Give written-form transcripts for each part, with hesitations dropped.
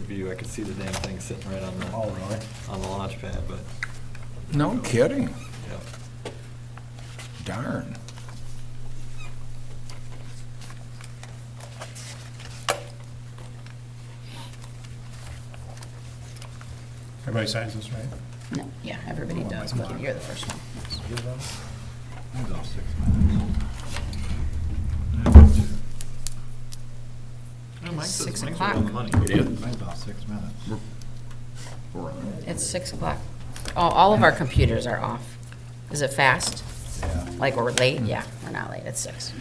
view. I could see the damn thing sitting right on the, Oh, really? on the launch pad, but, No kidding. yeah. Darn. Everybody signs this, right? No, yeah, everybody does, but you're the first one. About 6 minutes. Yeah, Mike says- 6 Mike's o'clock. on the money. It is. About 6 minutes. We're on. It's 6 o'clock. All of our computers are off. Is it fast? Yeah. Like we're late? Yeah, we're not late. It's 6.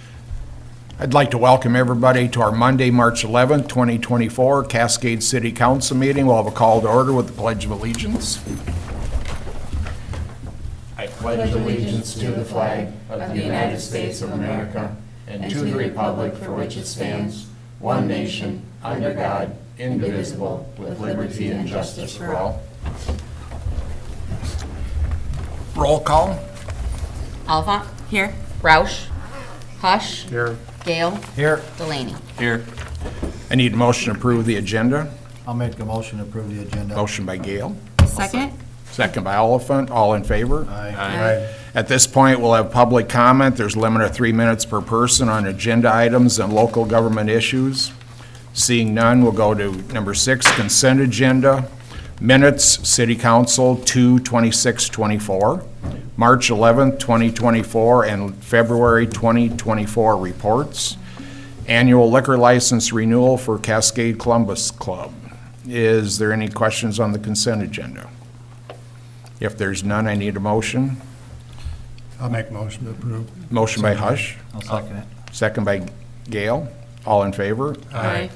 I'd like to welcome everybody to our Monday, March 11th, 2024 Cascade City Council meeting. We'll have a call to order with the Pledge of Allegiance. I pledge allegiance to the flag of the United States of America and to the republic for which it stands, one nation, under God, indivisible, with liberty and justice for all. Roll call. Oliphant? Here. Roush? Hush? Here. Gale? Here, Delaney? Here. I need a motion to approve the agenda. I'll make a motion to approve the agenda. Motion by Gale, Second? second by Oliphant. All in favor? Aye. Aye. At this point, we'll have public comment. There's a limit of 3 minutes per person on agenda items and local government issues. Seeing none, we'll go to number 6, consent agenda. Minutes, City Council 2/26/24, March 11th, 2024, and February 2024 reports. Annual liquor license renewal for Cascade Columbus Club. Is there any questions on the consent agenda? If there's none, I need a motion. I'll make a motion to approve. Motion by Hush, I'll second it. second by Gale. All in favor? Aye.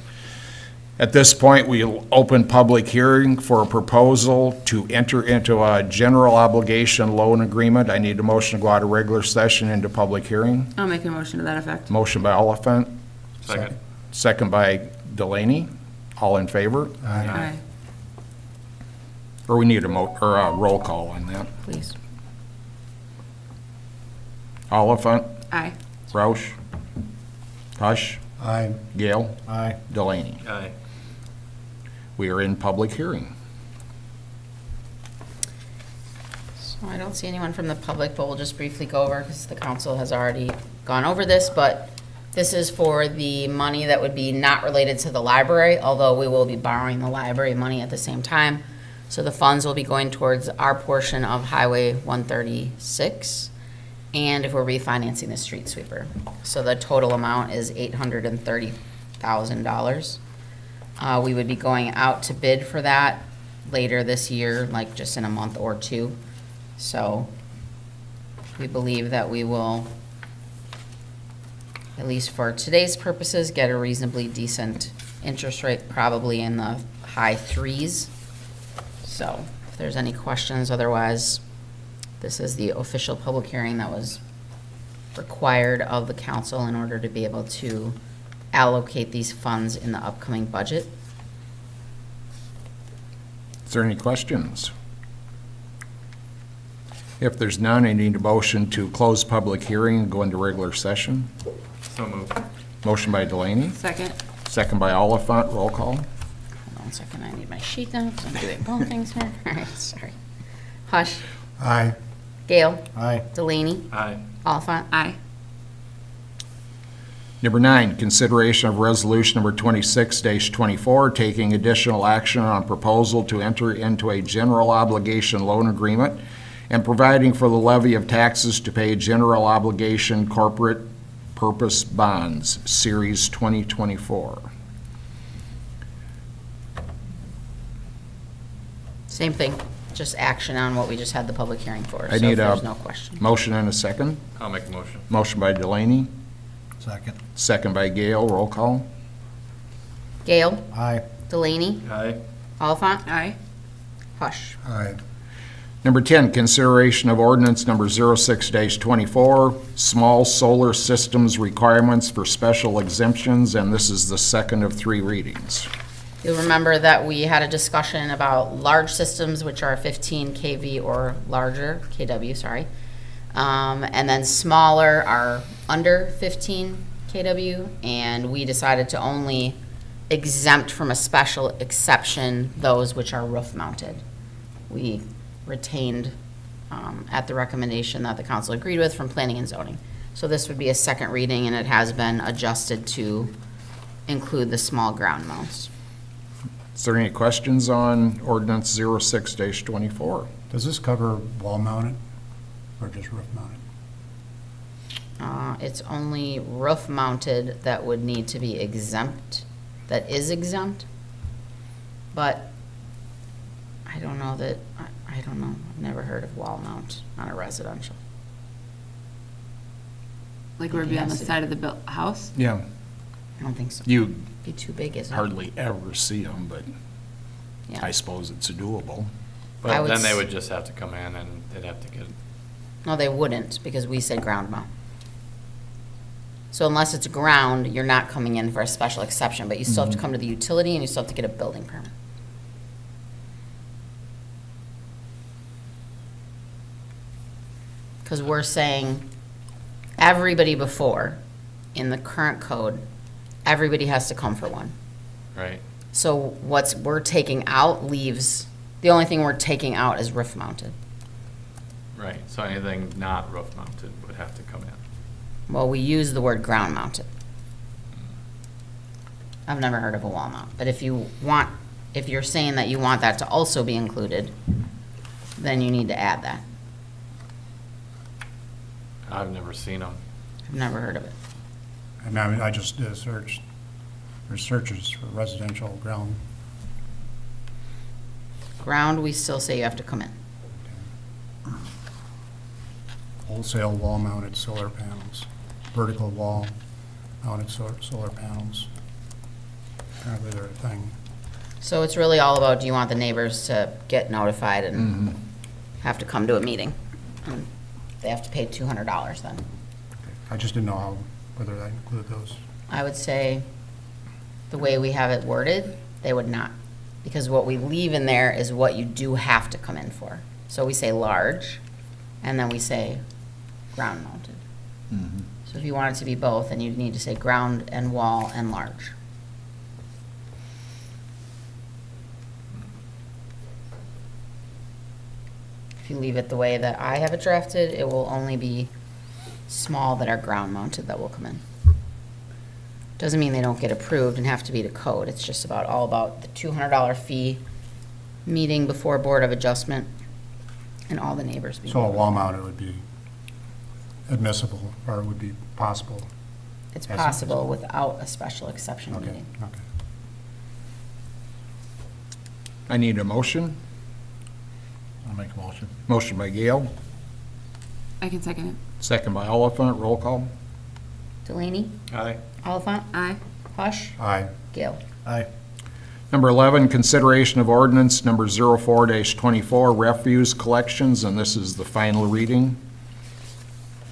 At this point, we'll open public hearing for a proposal to enter into a general obligation loan agreement. I need a motion to go out of regular session into public hearing. I'll make a motion to that effect. Motion by Oliphant, Second. second by Delaney. All in favor? Aye. Or we need a roll call on that. Please. Oliphant, Aye. Roush, Hush, Aye. Gale, Aye. Delaney. Aye. We are in public hearing. So I don't see anyone from the public, but we'll just briefly go over, because the council has already gone over this, but this is for the money that would be not related to the library, although we will be borrowing the library money at the same time. So the funds will be going towards our portion of Highway 136, and if we're refinancing the street sweeper. So the total amount is $830,000. We would be going out to bid for that later this year, like just in a month or two. So we believe that we will, at least for today's purposes, get a reasonably decent interest rate, probably in the high 3s. So if there's any questions, otherwise, this is the official public hearing that was required of the council in order to be able to allocate these funds in the upcoming budget. Is there any questions? If there's none, I need a motion to close public hearing and go into regular session. So moved. Motion by Delaney, Second. second by Oliphant, roll call. Hold on a second, I need my sheet now, because I'm doing both things here. All right, sorry. Hush, Aye. Gale, Aye. Delaney, Aye. Oliphant. Aye. Number 9, consideration of resolution number 26-24, taking additional action on proposal to enter into a general obligation loan agreement and providing for the levy of taxes to pay general obligation corporate purpose bonds, Series 2024. Same thing, just action on what we just had the public hearing for. I So need if there's a no question. motion and a second. I'll make a motion. Motion by Delaney, Second. second by Gale, roll call. Gale, Aye. Delaney, Aye. Oliphant, Aye. Hush. Aye. Number 10, consideration of ordinance number 06-24, small solar systems requirements for special exemptions, and this is the second of 3 readings. You'll remember that we had a discussion about large systems, which are 15 kV or larger, kW, sorry. And then smaller are under 15 kW, and we decided to only exempt from a special exception those which are roof mounted. We retained at the recommendation that the council agreed with from planning and zoning. So this would be a second reading, and it has been adjusted to include the small ground mounts. Is there any questions on ordinance 06-24? Does this cover wall mounted or just roof mounted? It's only roof mounted that would need to be exempt, that is exempt. But I don't know that, I don't know, I've never heard of wall mount on a residential. Like where it'd be on the Yes. side of the house? Yeah. I don't think so. You Be too big, isn't it? hardly ever see them, but Yeah. I suppose it's doable. I But would then they s- would just have to come in and they'd have to get, No, they wouldn't, because we said ground mount. So unless it's ground, you're not coming in for a special exception, but you still have to come to the utility and you still have to get a building permit. Because we're saying everybody before, in the current code, everybody has to come for one. right? So what's, we're taking out leaves, the only thing we're taking out is roof mounted. Right, so anything not roof mounted would have to come in. Well, we use the word ground mounted. I've never heard of a wall mount, but if you want, if you're saying that you want that to also be included, then you need to add that. I've never seen them. I've never heard of it. I mean, I just did a search. There's searches for residential ground. Ground, we still say you have to come in. Wholesale wall mounted solar panels, vertical wall mounted solar panels. Apparently they're a thing. So it's really all about, do you want the neighbors to get notified and have to come to a meeting? And they have to pay $200 then. I just didn't know how, whether that include those. I would say, the way we have it worded, they would not. Because what we leave in there is what you do have to come in for. So we say large, and then we say ground mounted. So if you want it to be both, then you'd need to say ground and wall and large. If you leave it the way that I have it drafted, it will only be small that are ground mounted that will come in. Doesn't mean they don't get approved and have to be to code. It's just about, all about the $200 fee, meeting before Board of Adjustment, and all the neighbors being. So a wall mounted would be admissible, or it would be possible. It's Yes. possible without a special exception Okay, meeting. okay. I need a motion. I'll make a motion. Motion by Gail, I can second it. second by Oliphant, roll call. Delaney, Aye. Oliphant, Aye. Hush, Aye. Gale. Aye. Number 11, consideration of ordinance number 04-24, refuse collections, and this is the final reading.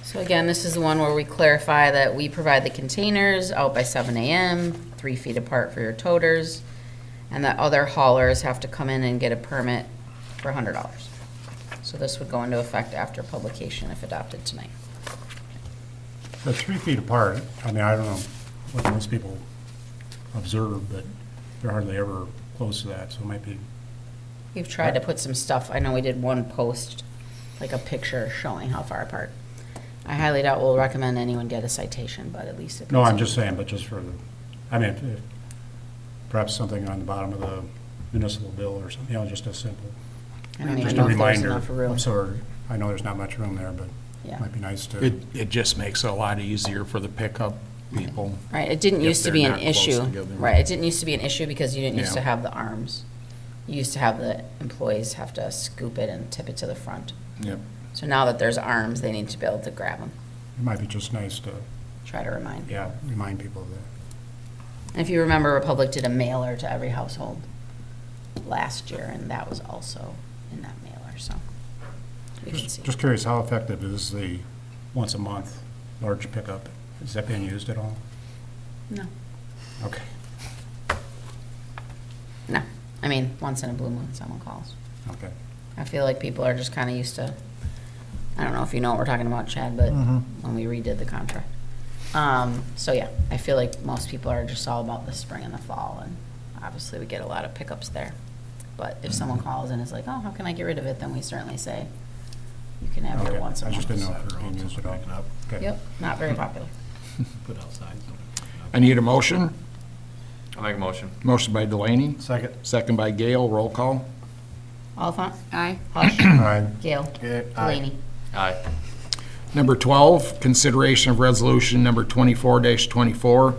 So again, this is the one where we clarify that we provide the containers out by 7 AM, 3 feet apart for your toters, and that other haulers have to come in and get a permit for $100. So this would go into effect after publication if adopted tonight. The 3 feet apart, I mean, I don't know what most people observe, but they're hardly ever close to that, so it might be, We've tried to put some stuff, I know we did one post, like a picture showing how far apart. I highly doubt we'll recommend anyone get a citation, but at least if. no, it's- I'm just saying, but just for the, I mean, if perhaps something on the bottom of the municipal bill or something, you know, just a simple, I don't just even a know if there's reminder enough room. of sort. I know there's not much room there, but Yeah. it might be nice to. It just makes it a lot easier for the pickup people. Right, it didn't if used to they're be an not close issue. together. Right, it didn't used to be an issue because you didn't used to Yeah. have the arms. You used to have the employees have to scoop it and tip it to the front. Yep. So now that there's arms, they need to be able to grab them, It might be just nice to, try to remind. yeah, remind people of that. And if you remember, Republic did a mailer to every household last year, and that was also in that mailer, so we can see. Just curious, how effective is the once a month large pickup? Is that being used at all? No, Okay, no. I mean, once in a blue moon, someone calls. okay. I feel like people are just kind of used to, I don't know if you know what we're talking about, Chad, but when we redid the contract. So yeah, I feel like most people are just all about the spring and the fall, and obviously we get a lot of pickups there. But if someone calls and is like, oh, how can I get rid of it, then we certainly say, you can have Okay, your once a I just didn't month. know if it was being used at all. Okay. Yep, not very popular. Put outside. I need a motion. I'll make a motion. Motion by Delaney, Second. second by Gale, roll call. Oliphant, Aye. Hush, Aye. Gale, Aye. Delaney. Aye. Number 12, consideration of resolution number 24-24,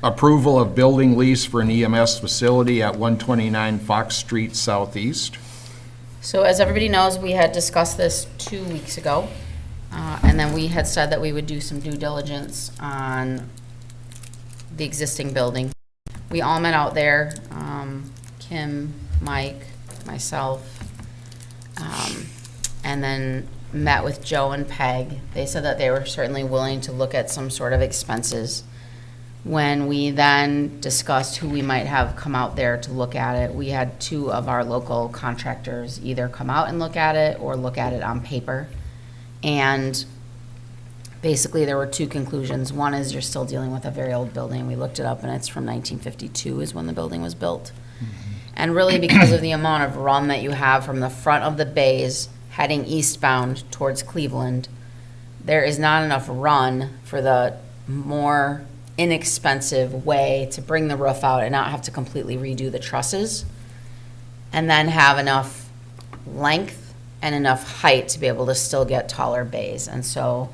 approval of building lease for an EMS facility at 129 Fox Street Southeast. So as everybody knows, we had discussed this 2 weeks ago, and then we had said that we would do some due diligence on the existing building. We all met out there, Kim, Mike, myself, and then met with Joe and Peg. They said that they were certainly willing to look at some sort of expenses. When we then discussed who we might have come out there to look at it, we had two of our local contractors either come out and look at it or look at it on paper. And basically, there were two conclusions. One is you're still dealing with a very old building. We looked it up, and it's from 1952 is when the building was built. And really, because of the amount of run that you have from the front of the bays heading eastbound towards Cleveland, there is not enough run for the more inexpensive way to bring the roof out and not have to completely redo the trusses, and then have enough length and enough height to be able to still get taller bays. And so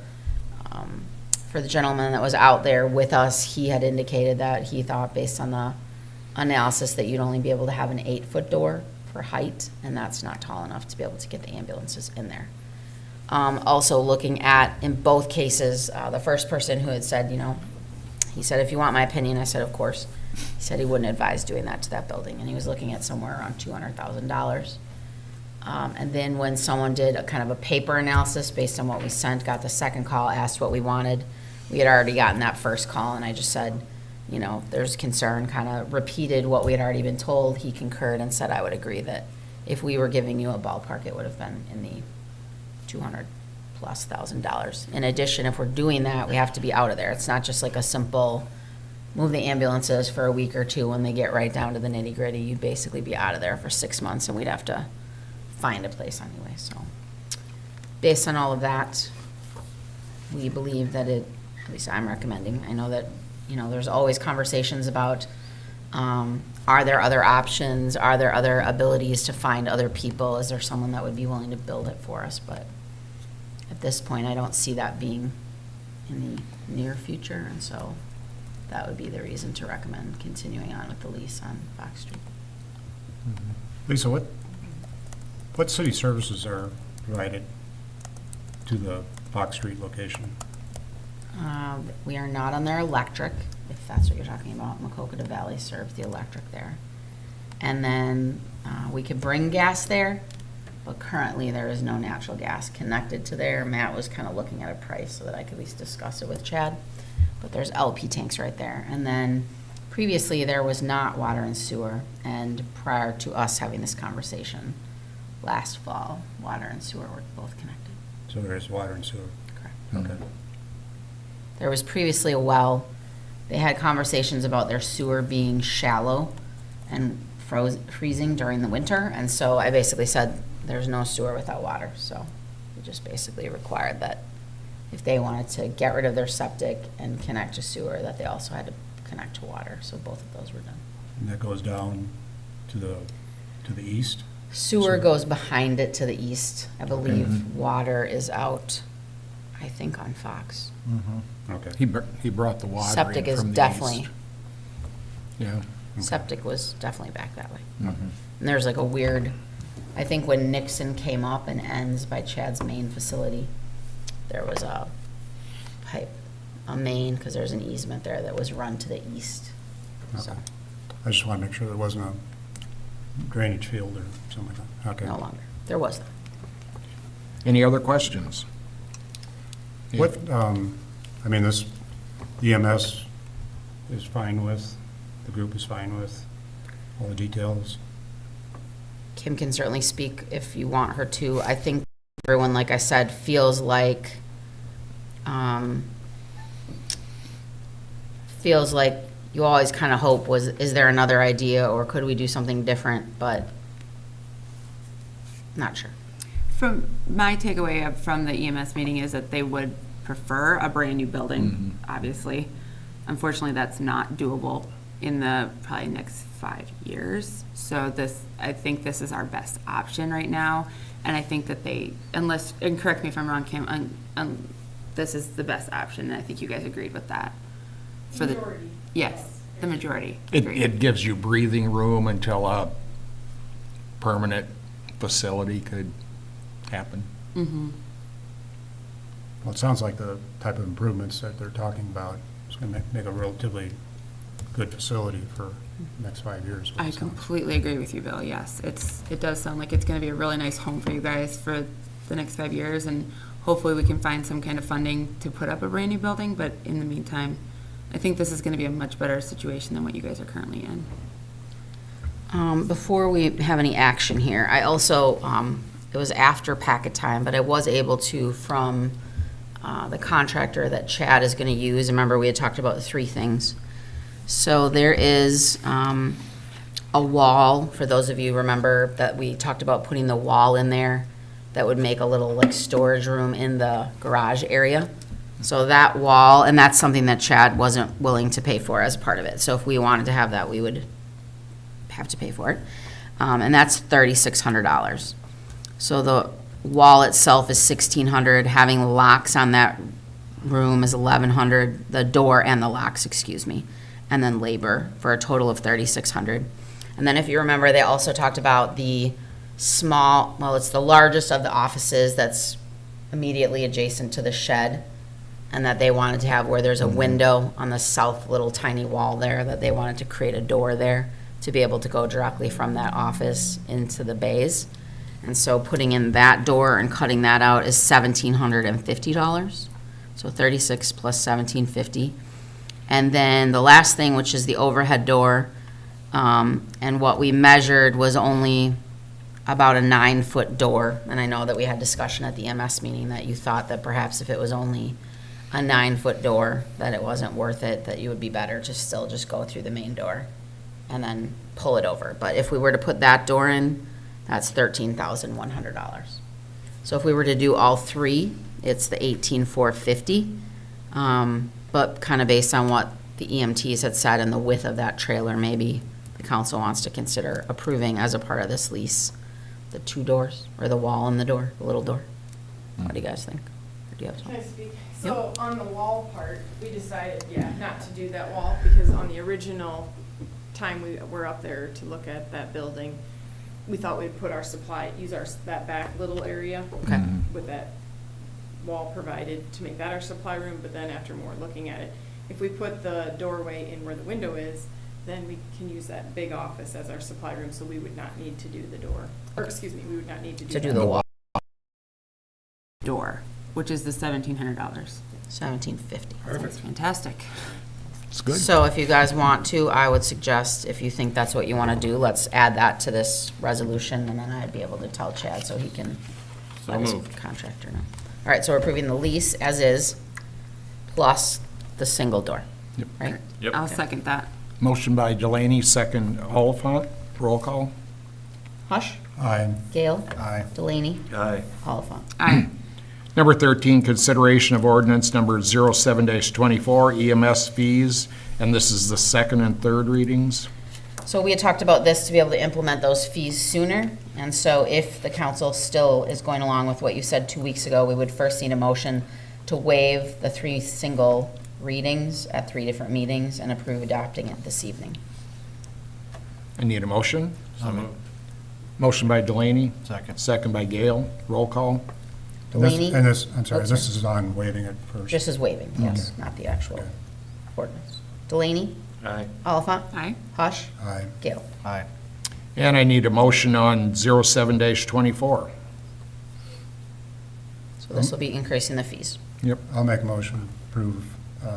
for the gentleman that was out there with us, he had indicated that he thought, based on the analysis, that you'd only be able to have an 8-foot door for height, and that's not tall enough to be able to get the ambulances in there. Also looking at, in both cases, the first person who had said, he said, if you want my opinion, I said, of course. He said he wouldn't advise doing that to that building, and he was looking at somewhere around $200,000. And then when someone did a kind of a paper analysis based on what we sent, got the second call, asked what we wanted, we had already gotten that first call, and I just said, there's concern, kind of repeated what we had already been told. He concurred and said I would agree that if we were giving you a ballpark, it would have been in the $200,000+. In addition, if we're doing that, we have to be out of there. It's not just like a simple move the ambulances for a week or two when they get right down to the nitty gritty. You'd basically be out of there for 6 months, and we'd have to find a place anyway. So based on all of that, we believe that at least I'm recommending, I know that, there's always conversations about, are there other options? Are there other abilities to find other people? Is there someone that would be willing to build it for us? But at this point, I don't see that being in the near future, and so that would be the reason to recommend continuing on with the lease on Fox Street. Lisa, what city services are provided to the Fox Street location? We are not on their electric, if that's what you're talking about. Macocata Valley serves the electric there. And then we could bring gas there, but currently there is no natural gas connected to there. Matt was kind of looking at a price so that I could at least discuss it with Chad. But there's LP tanks right there. And then previously there was not water and sewer. And prior to us having this conversation last fall, water and sewer were both connected. So there is water and sewer. Correct. Okay. There was previously a well. They had conversations about their sewer being shallow and freezing during the winter. And so I basically said, there's no sewer without water. So we just basically required that if they wanted to get rid of their septic and connect to sewer, that they also had to connect to water. So both of those were done. And that goes down to the east? Sewer goes behind it to the east. I believe water is out, I think, on Fox. Okay. He brought the water in Septic is from the definitely, east. Yeah. septic was definitely back that way. And there's like a weird, I think when Nixon came up and ends by Chad's main facility, there was a pipe, a main, because there's an easement there that was run to the east. So, Okay. I just want to make sure there wasn't a drainage field or something like that. Okay. no longer. There was that. Any other questions? What, this EMS is fine with, the group is fine with all the details? Kim can certainly speak if you want her to. I think everyone, like I said, feels like feels like you always kind of hope is there another idea or could we do something different, but not sure. From my takeaway from the EMS meeting is that they would prefer a brand-new building, obviously. Unfortunately, that's not doable in the probably next 5 years. So I think this is our best option right now. And I think that and correct me if I'm wrong, Kim, this is the best option, and I think you guys agreed with that. Majority. Yes, the majority. It agreed. gives you breathing room until a permanent facility could happen. Well, it sounds like the type of improvements that they're talking about is going to make a relatively good facility for the next 5 years. I completely agree with you, Bill, yes. It does sound like it's gonna be a really nice home for you guys for the next 5 years, and hopefully we can find some kind of funding to put up a brand-new building, but in the meantime, I think this is gonna be a much better situation than what you guys are currently in. Before we have any action here, I also, it was after packet time, but I was able to, from the contractor that Chad is going to use, remember we had talked about the 3 things. So there is a wall, for those of you remember that we talked about putting the wall in there that would make a little like storage room in the garage area. So that wall, and that's something that Chad wasn't willing to pay for as part of it. So if we wanted to have that, we would have to pay for it. And that's $3,600. So the wall itself is $1,600. Having locks on that room is $1,100. The door and the locks, excuse me. And then labor for a total of $3,600. And then if you remember, they also talked about the small, well, it's the largest of the offices that's immediately adjacent to the shed. And that they wanted to have where there's a window on the south little tiny wall there, that they wanted to create a door there to be able to go directly from that office into the bays. And so putting in that door and cutting that out is $1,750. So 36 plus $1,750. And then the last thing, which is the overhead door, and what we measured was only about a 9-foot door. And I know that we had discussion at the MS meeting that you thought that perhaps if it was only a 9-foot door, that it wasn't worth it, that you would be better to still just go through the main door and then pull it over. But if we were to put that door in, that's $13,100. So if we were to do all 3, it's the $18,450. But kind of based on what the EMTs had said and the width of that trailer, maybe the council wants to consider approving as a part of this lease, the 2 doors, or the wall and the door, the little door. What do you guys think? Or do you have Can I something? speak? So on the wall part, we decided, not to do that wall because on the original time we were up there to look at that building, we thought we'd put our that back little area Okay. with that wall provided to make that our supply room, but then after more looking at it, if we put the doorway in where the window is, then we can use that big office as our supply room, so we would not need to do the door, or excuse me, we would not need to do To do that. the wall, Door, which is the $1,700. $1,750. That's fantastic. It's good. So if you guys want to, I would suggest, if you think that's what you want to do, let's add that to this resolution, and then I'd be able to tell Chad so he can So let his moved. contractor know. All right, so we're approving the lease as is, plus the single door, Yep. right? Yep. I'll second that. Motion by Delaney, second Oliphant. Roll call. Hush, Aye. Gale, Aye. Delaney, Aye. Oliphant. Aye. Number 13, consideration of ordinance number 07-24, EMS fees, and this is the second and third readings. So we had talked about this to be able to implement those fees sooner, and so if the council still is going along with what you said 2 weeks ago, we would first need a motion to waive the 3 single readings at 3 different meetings and approve adopting it this evening. I need a motion. So moved. Motion by Delaney, Second. second by Gale. Roll call. And this- Delaney? And this, I'm sorry, Oh, this is on waiving it first. This is waiving, yes, not the actual Okay. ordinance. Delaney, Aye. Oliphant, Aye. Hush, Aye. Gale. Aye. And I need a motion on 07-24. So this will be increasing the fees. Yep. I'll make a motion to approve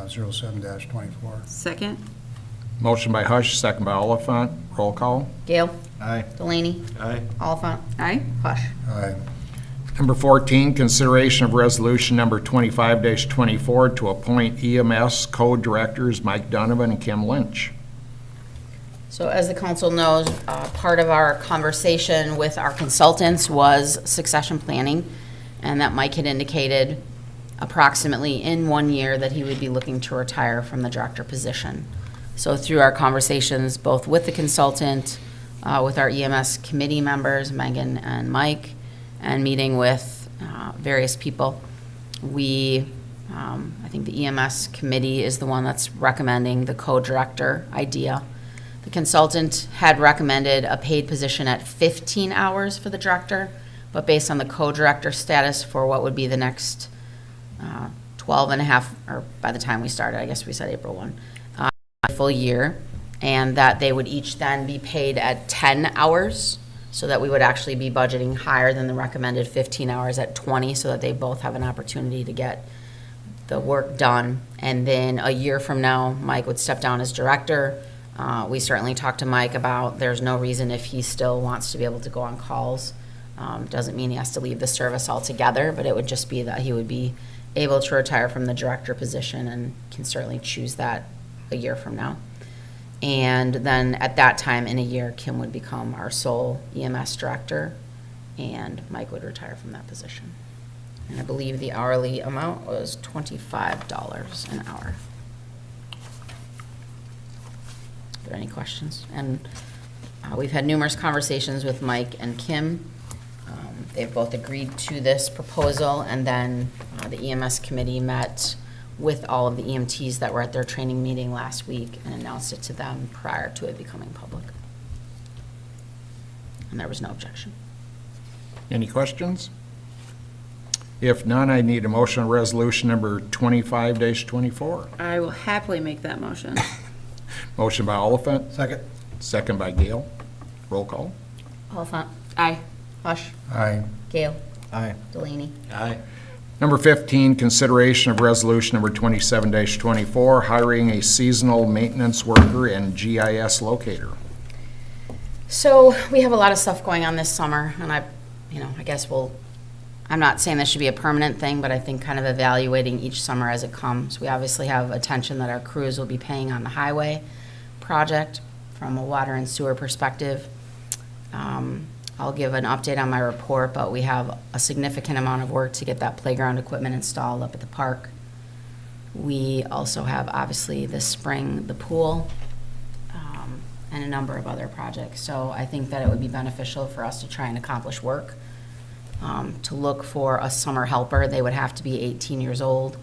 07-24. Second? Motion by Hush, second by Oliphant. Roll call. Gale, Aye. Delaney, Aye. Oliphant, Aye. Hush. Aye. Number 14, consideration of resolution number 25-24 to appoint EMS co-directors Mike Donovan and Kim Lynch. So as the council knows, part of our conversation with our consultants was succession planning, and that Mike had indicated approximately in 1 year that he would be looking to retire from the director position. So through our conversations, both with the consultant, with our EMS committee members, Megan and Mike, and meeting with various people, I think the EMS committee is the one that's recommending the co-director idea. The consultant had recommended a paid position at 15 hours for the director, but based on the co-director status for what would be the next 12 and a half, or by the time we started, I guess we said April 1, full year, and that they would each then be paid at 10 hours, so that we would actually be budgeting higher than the recommended 15 hours at 20, so that they both have an opportunity to get the work done. And then a year from now, Mike would step down as director. We certainly talked to Mike about there's no reason if he still wants to be able to go on calls. Doesn't mean he has to leave the service altogether, but it would just be that he would be able to retire from the director position and can certainly choose that a year from now. And then at that time in a year, Kim would become our sole EMS director and Mike would retire from that position. And I believe the hourly amount was $25 an hour. Are there any questions? And we've had numerous conversations with Mike and Kim. They've both agreed to this proposal, and then the EMS committee met with all of the EMTs that were at their training meeting last week and announced it to them prior to it becoming public. And there was no objection. Any questions? If none, I need a motion on resolution number 25-24. I will happily make that motion. Motion by Oliphant, Second. second by Gale. Roll call. Oliphant. Aye. Hush. Aye. Gale. Aye. Delaney. Aye. Number 15, consideration of resolution number 27-24, hiring a seasonal maintenance worker and GIS locator. So we have a lot of stuff going on this summer, and I guess I'm not saying this should be a permanent thing, but I think kind of evaluating each summer as it comes. We obviously have attention that our crews will be paying on the highway project from a water and sewer perspective. I'll give an update on my report, but we have a significant amount of work to get that playground equipment installed up at the park. We also have, obviously, this spring, the pool, and a number of other projects. So I think that it would be beneficial for us to try and accomplish work. To look for a summer helper, they would have to be 18 years old.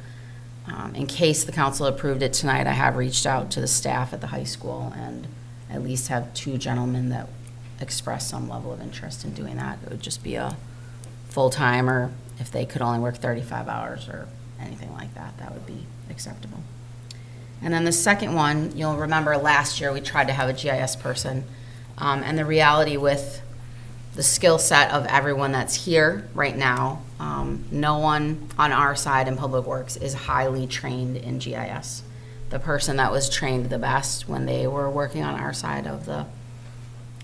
In case the council approved it tonight, I have reached out to the staff at the high school and at least have 2 gentlemen that express some level of interest in doing that. It would just be a full-time, or if they could only work 35 hours or anything like that, that would be acceptable. And then the second one, you'll remember last year we tried to have a GIS person. And the reality with the skill set of everyone that's here right now, no one on our side in Public Works is highly trained in GIS. The person that was trained the best when they were working on our side of the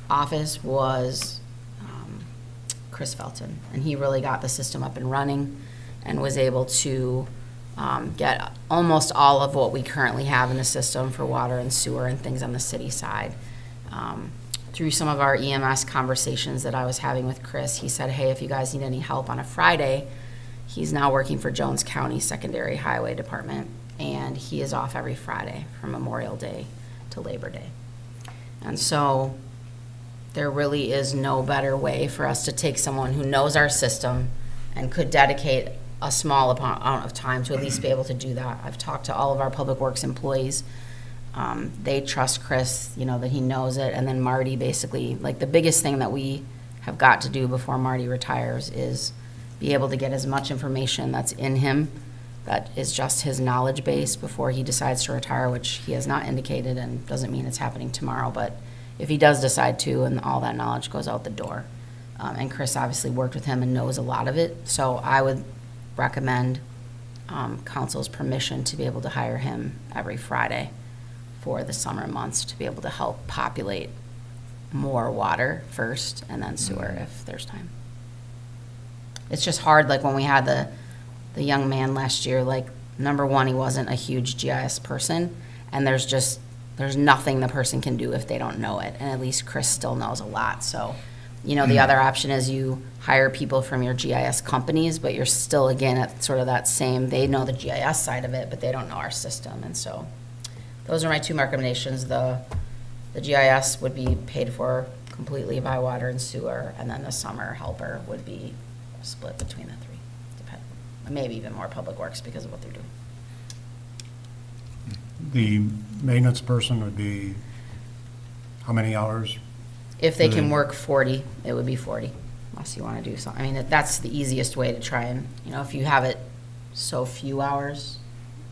office was Chris Felton, and he really got the system up and running and was able to get almost all of what we currently have in the system for water and sewer and things on the city side. Through some of our EMS conversations that I was having with Chris, he said, hey, if you guys need any help on a Friday, he's now working for Jones County Secondary Highway Department, and he is off every Friday from Memorial Day to Labor Day. And so there really is no better way for us to take someone who knows our system and could dedicate a small amount of time to at least be able to do that. I've talked to all of our Public Works employees. They trust Chris, that he knows it. And then Marty, basically, like the biggest thing that we have got to do before Marty retires is be able to get as much information that's in him that is just his knowledge base before he decides to retire, which he has not indicated and doesn't mean it's happening tomorrow. But if he does decide to, and all that knowledge goes out the door. And Chris obviously worked with him and knows a lot of it. So I would recommend council's permission to be able to hire him every Friday for the summer months to be able to help populate more water first and then sewer if there's time. It's just hard, like when we had the young man last year, like, number one, he wasn't a huge GIS person, and there's nothing the person can do if they don't know it, and at least Chris still knows a lot, so, the other option is you hire people from your GIS companies, but you're still, again, at sort of that same, they know the GIS side of it, but they don't know our system, and so, those are my two recommendations. The GIS would be paid for completely by water and sewer, and then the summer helper would be split between the three, maybe even more public works because of what they're doing. The maintenance person would be, how many hours? If they can Mhm. work 40, it would be 40, unless you want to do something. I mean, that's the easiest way to try and, if you have it so few hours,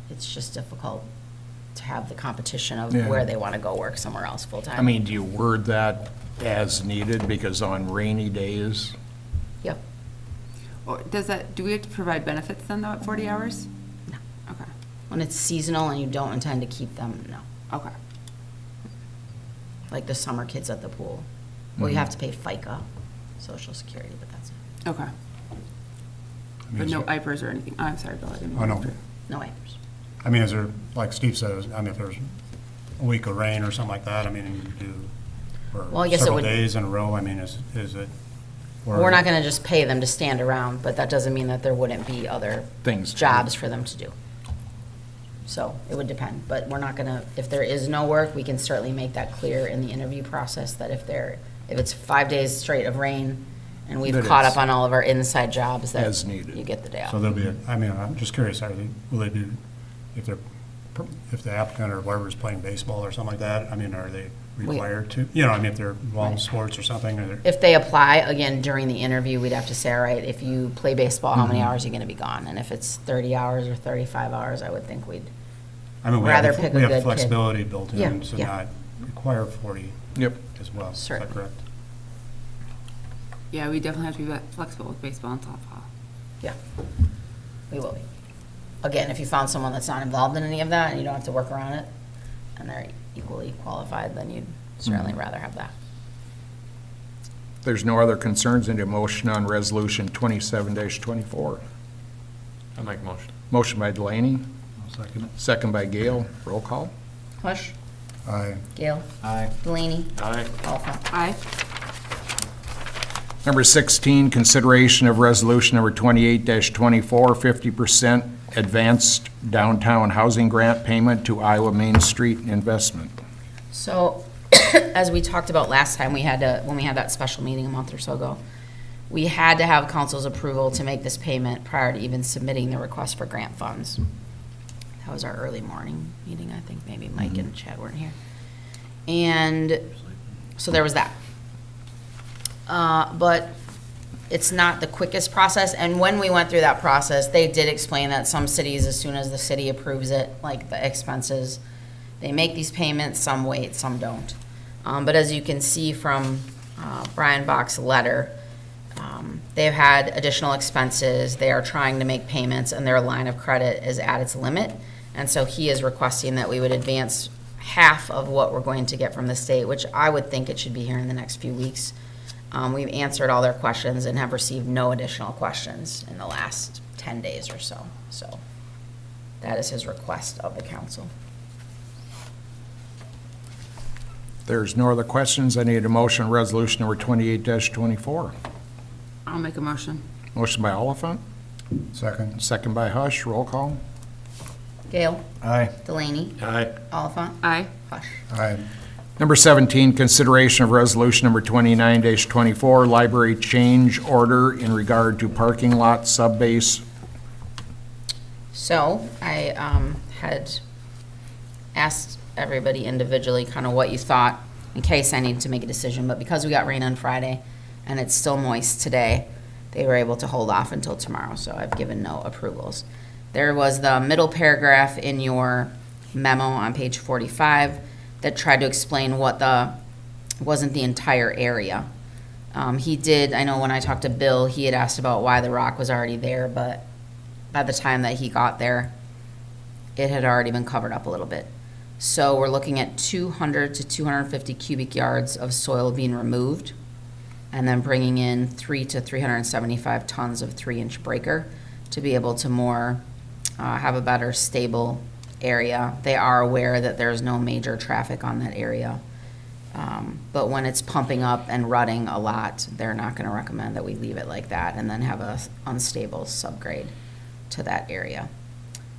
it's just difficult to have the competition of Yeah. where they want to go work somewhere else full-time. I mean, do you word that as needed, because on rainy days? Yep. Or do we have to provide benefits then, though, at 40 hours? No. Okay, When it's seasonal and you don't intend to keep them, no. okay. Like the summer kids at the pool. Well, you Mhm. have to pay FICA, Social Security, but that's it. Okay. But no IPERS or anything? Oh, I'm sorry, Bill, I didn't. Oh, no. No waivers. I mean, is there, like Steve says, I mean, if there's a week of rain or something like that, I mean, and you do, Well, I or guess it several would- days in a row, I mean, is it? or- We're not going to just pay them to stand around, but that doesn't mean that there wouldn't be other Things to do. jobs for them to do. So it would depend, but we're not going to, if there is no work, we can certainly make that clear in the interview process, that if it's 5 days straight of rain and we've That caught is- up on all of our inside jobs, that As needed. you get the day off. So there'll be, I mean, I'm just curious, will they do, if the applicant or whoever is playing baseball or something like that, I mean, are they required to? I mean, if they're involved in sports or something, or they're. If they apply, again, during the interview, we'd have to say, all right, if you play baseball, how many Mm-hmm. hours are you going to be gone? And if it's 30 hours or 35 hours, I would think we'd, I mean, rather pick a we good have kid. flexibility built Yeah, in to yeah. not require 40 Yep. as well. Is Certainly. that correct? Yeah, we definitely have to be flexible with baseball and softball. yeah, we will be. Again, if you found someone that's not involved in any of that and you don't have to work around it, and they're equally qualified, then you'd certainly Mm-hmm. rather have that. There's no other concerns, into motion on resolution 27-24. I'll make a motion. Motion by Delaney, I'll second it. second by Gale. Roll call. Hush, Aye. Gail, Aye. Delaney, Aye. Alpha. Aye. Number 16, consideration of resolution number 28-24, 50% advanced downtown housing grant payment to Iowa Main Street Investment. So, as we talked about last time, when we had that special meeting a month or so ago, we had to have council's approval to make this payment prior to even submitting the request for grant funds. That was our early morning meeting, I think, maybe Mike and Chad weren't here. And so there was that. But it's not the quickest process, and when we went through that process, they did explain that some cities, as soon as the city approves it, like the expenses, they make these payments, some wait, some don't. But as you can see from Brian Bach's letter, they've had additional expenses, they are trying to make payments, and their line of credit is at its limit. And so he is requesting that we would advance half of what we're going to get from the state, which I would think it should be here in the next few weeks. We've answered all their questions and have received no additional questions in the last 10 days or so. So that is his request of the council. There's no other questions. I need a motion on resolution number 28-24. I'll make a motion. Motion by Oliphant, Second. second by Hush. Roll call. Gail, Aye. Delaney, Aye. Oliphant, Aye. Hush. Aye. Number 17, consideration of resolution number 29-24, library change order in regard to parking lot subbase. So I had asked everybody individually kind of what you thought in case I needed to make a decision, but because we got rain on Friday and it's still moist today, they were able to hold off until tomorrow, so I've given no approvals. There was the middle paragraph in your memo on page 45 that tried to explain what wasn't the entire area. He did, I know when I talked to Bill, he had asked about why the rock was already there, but by the time that he got there, it had already been covered up a little bit. So we're looking at 200 to 250 cubic yards of soil being removed, and then bringing in 3 to 375 tons of 3-inch breaker to be able to more, have a better stable area. They are aware that there's no major traffic on that area. But when it's pumping up and rutting a lot, they're not gonna recommend that we leave it like that and then have a unstable subgrade to that area.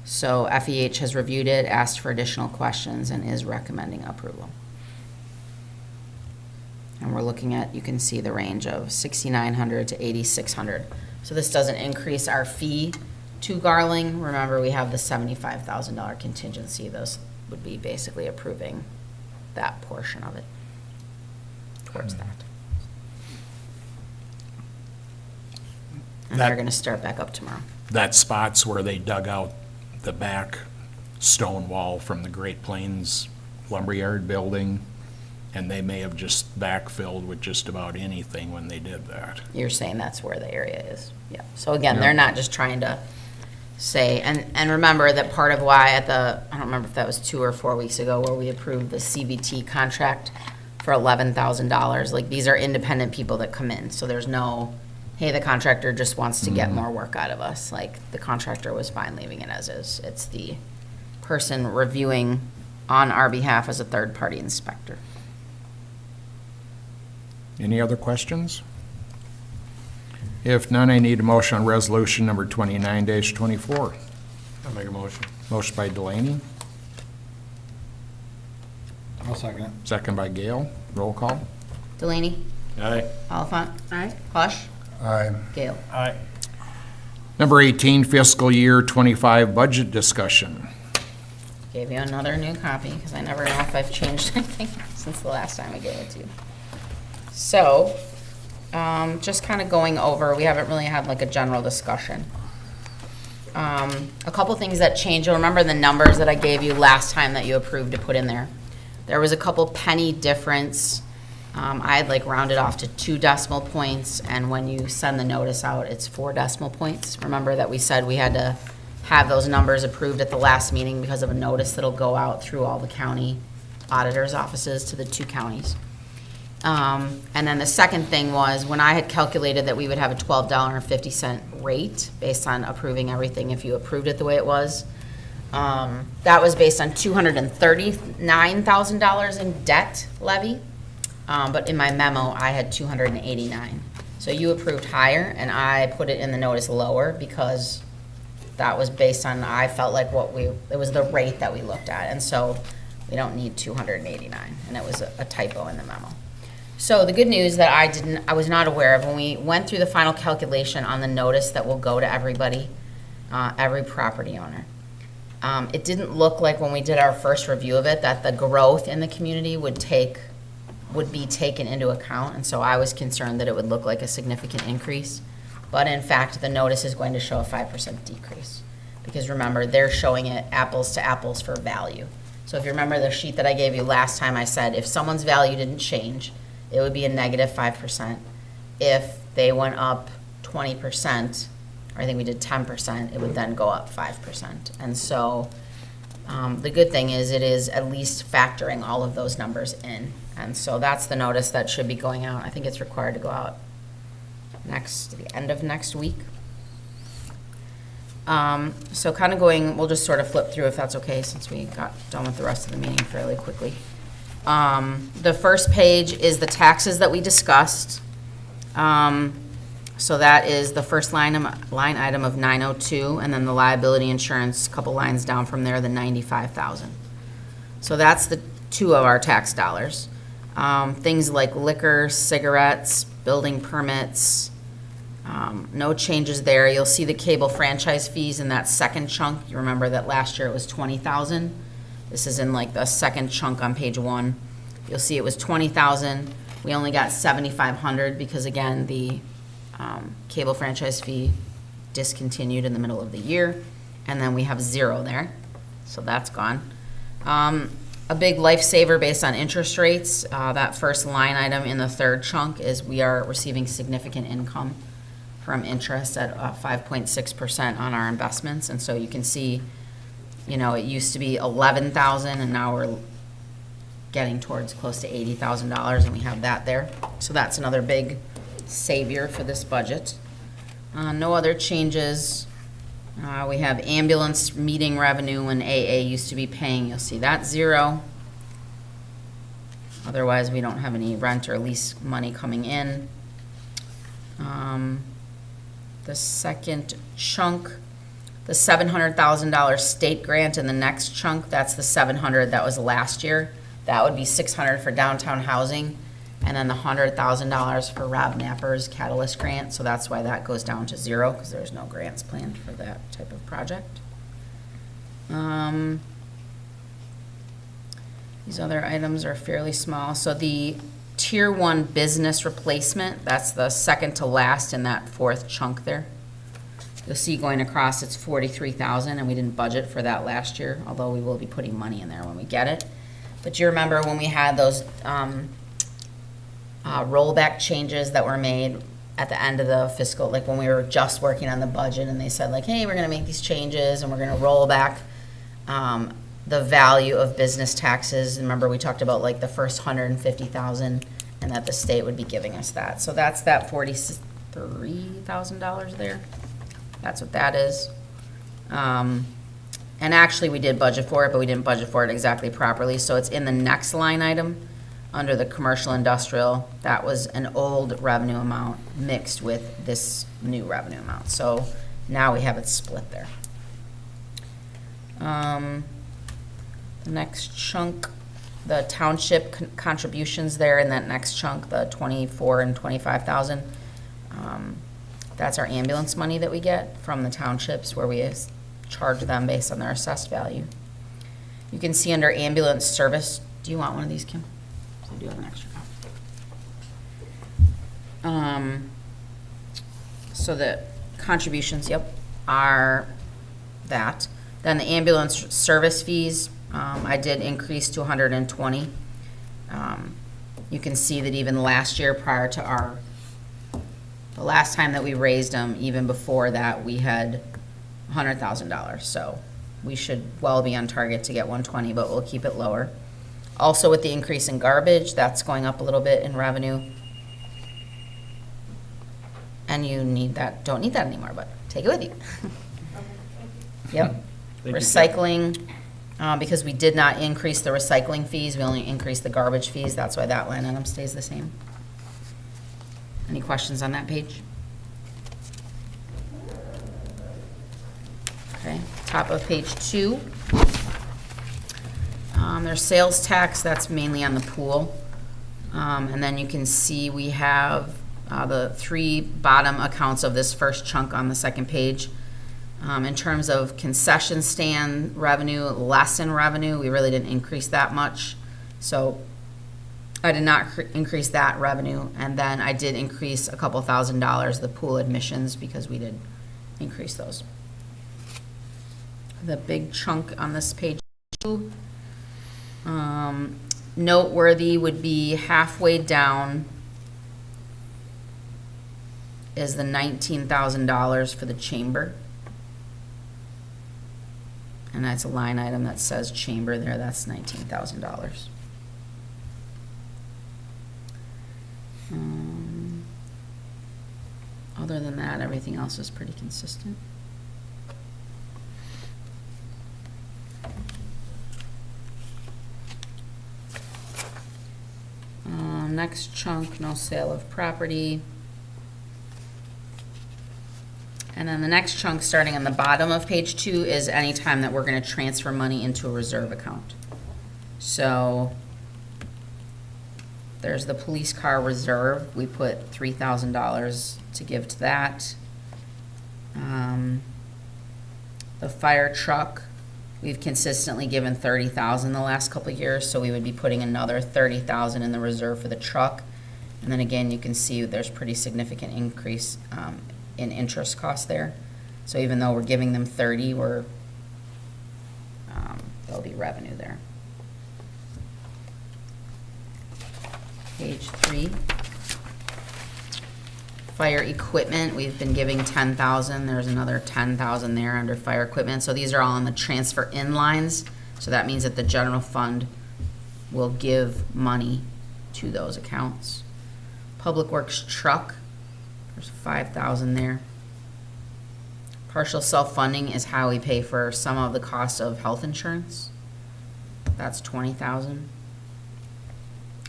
So FEH has reviewed it, asked for additional questions, and is recommending approval. And we're looking at, you can see the range of 6,900 to 8,600. So this doesn't increase our fee to Garling. Remember, we have the $75,000 contingency. Those would be basically approving that portion of it towards that. And That- they're gonna start back up tomorrow. That spot's where they dug out the back stone wall from the Great Plains Lumberyard building, and they may have just backfilled with just about anything when they did that. You're saying that's where the area is, yeah. So again, they're not just trying to say, and remember that part of why at the, I don't remember if that was 2 or 4 weeks ago, where we approved the CVT contract for $11,000, like, these are independent people that come in, so there's no, hey, the contractor just wants to get more work out of us, like, the contractor was fine leaving it as is. It's the person reviewing on our behalf as a third-party inspector. Any other questions? If none, I need a motion on resolution number 29-24. I'll make a motion. Motion by Delaney, I'll second it. second by Gale. Roll call. Delaney? Aye. Oliphant? Aye. Hush? Aye. Gale? Aye. Number 18, fiscal year 25 budget discussion. Gave you another new copy, because I never know if I've changed anything since the last time I gave it to you. So, just kind of going over, we haven't really had like a general discussion. A couple things that changed, you'll remember the numbers that I gave you last time that you approved to put in there. There was a couple penny difference. I had like rounded off to 2 decimal points, and when you send the notice out, it's 4 decimal points. Remember that we said we had to have those numbers approved at the last meeting because of a notice that'll go out through all the county auditors' offices to the 2 counties. And then the second thing was, when I had calculated that we would have a $12.50 rate based on approving everything if you approved it the way it was, that was based on $239,000 in debt levy. But in my memo, I had 289. So you approved higher, and I put it in the notice lower because that was based on, I felt like it was the rate that we looked at. And so we don't need 289, and it was a typo in the memo. So the good news that I was not aware of, when we went through the final calculation on the notice that will go to everybody, every property owner, it didn't look like when we did our first review of it that the growth in the community would be taken into account, and so I was concerned that it would look like a significant increase. But in fact, the notice is going to show a 5% decrease. Because remember, they're showing it apples to apples for value. So if you remember the sheet that I gave you last time, I said if someone's value didn't change, it would be a negative 5%. If they went up 20%, or I think we did 10%, it would then go up 5%. And so the good thing is it is at least factoring all of those numbers in. And so that's the notice that should be going out. I think it's required to go out the end of next week. So kind of we'll just sort of flip through if that's okay, since we got done with the rest of the meeting fairly quickly. The first page is the taxes that we discussed. So that is the first line item of 902, and then the liability insurance, a couple lines down from there, the 95,000. So that's the 2 of our tax dollars. Things like liquor, cigarettes, building permits, no changes there. You'll see the cable franchise fees in that second chunk. You remember that last year it was 20,000. This is in like the second chunk on page 1. You'll see it was 20,000. We only got 7,500 because again, the cable franchise fee discontinued in the middle of the year. And then we have 0 there. So that's gone. A big lifesaver based on interest rates. That first line item in the third chunk is we are receiving significant income from interest at 5.6% on our investments. And so you can see, it used to be 11,000 and now we're getting towards close to $80,000 and we have that there. So that's another big savior for this budget. No other changes. We have ambulance meeting revenue when AA used to be paying. You'll see that 0. Otherwise, we don't have any rent or lease money coming in. The second chunk, the $700,000 state grant in the next chunk, that's the 700 that was last year. That would be 600 for downtown housing, and then the $100,000 for Rob Napper's Catalyst grant. So that's why that goes down to 0, because there's no grants planned for that type of project. These other items are fairly small. So the Tier 1 business replacement, that's the second to last in that fourth chunk there. You'll see going across, it's 43,000, and we didn't budget for that last year, although we will be putting money in there when we get it. But you remember when we had those rollback changes that were made at the end of the fiscal, like when we were just working on the budget, and they said like, hey, we're gonna make these changes, and we're gonna roll back the value of business taxes. Remember, we talked about like the first 150,000, and that the state would be giving us that. So that's that $43,000 there. That's what that is. And actually, we did budget for it, but we didn't budget for it exactly properly. So it's in the next line item under the commercial industrial. That was an old revenue amount mixed with this new revenue amount. So now we have it split there. The next chunk, the township contributions there in that next chunk, the 24 and 25,000. That's our ambulance money that we get from the townships, where we charge them based on their assessed value. You can see under ambulance service, do you want one of these, Kim? I do have an extra copy. So the contributions, yep, are that. Then the ambulance service fees, I did increase to 120. You can see that even last year, prior to the last time that we raised them, even before that, we had $100,000. So we should well be on target to get 120, but we'll keep it lower. Also, with the increase in garbage, that's going up a little bit in revenue. And you don't need that anymore, but take it with you. Yep. Recycling, because we did not increase the recycling fees, we only increased the garbage fees. That's why that line item stays the same. Any questions on that page? Okay, top of page 2. There's sales tax, that's mainly on the pool. And then you can see we have the 3 bottom accounts of this first chunk on the second page. In terms of concession stand revenue, lesson revenue, we really didn't increase that much. So I did not increase that revenue. And then I did increase a couple $1,000s, the pool admissions, because we did increase those. The big chunk on this page 2, noteworthy would be halfway down is the $19,000 for the chamber. And that's a line item that says chamber there, that's $19,000. Other than that, everything else is pretty consistent. Next chunk, no sale of property. And then the next chunk, starting on the bottom of page 2, is any time that we're going to transfer money into a reserve account. So there's the police car reserve. We put $3,000 to give to that. The fire truck, we've consistently given $30,000 the last couple of years, so we would be putting another $30,000 in the reserve for the truck. And then again, you can see there's pretty significant increase in interest costs there. So even though we're giving them 30, there'll be revenue there. Page 3. Fire equipment, we've been giving $10,000. There's another $10,000 there under fire equipment. So these are all on the transfer in lines. So that means that the general fund will give money to those accounts. Public Works truck, There's 5,000 there. Partial self-funding is how we pay for some of the cost of health insurance. That's 20,000.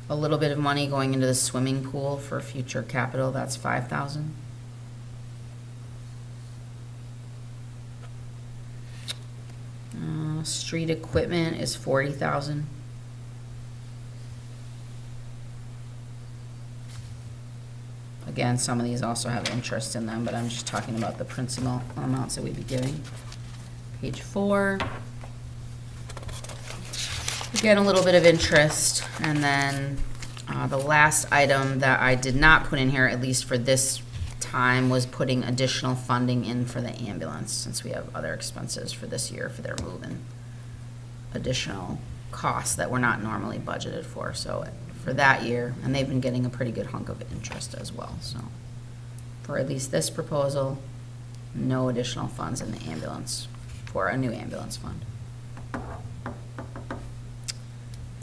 A little bit of money going into the swimming pool for future capital, that's 5,000. Street equipment is 40,000. Again, some of these also have interest in them, but I'm just talking about the principal amounts that we'd be giving. Page 4. Again, a little bit of interest, and then the last item that I did not put in here, at least for this time, was putting additional funding in for the ambulance, since we have other expenses for this year for their move and additional costs that we're not normally budgeted for. So for that year, and they've been getting a pretty good hunk of interest as well. So for at least this proposal, no additional funds in the ambulance for a new ambulance fund.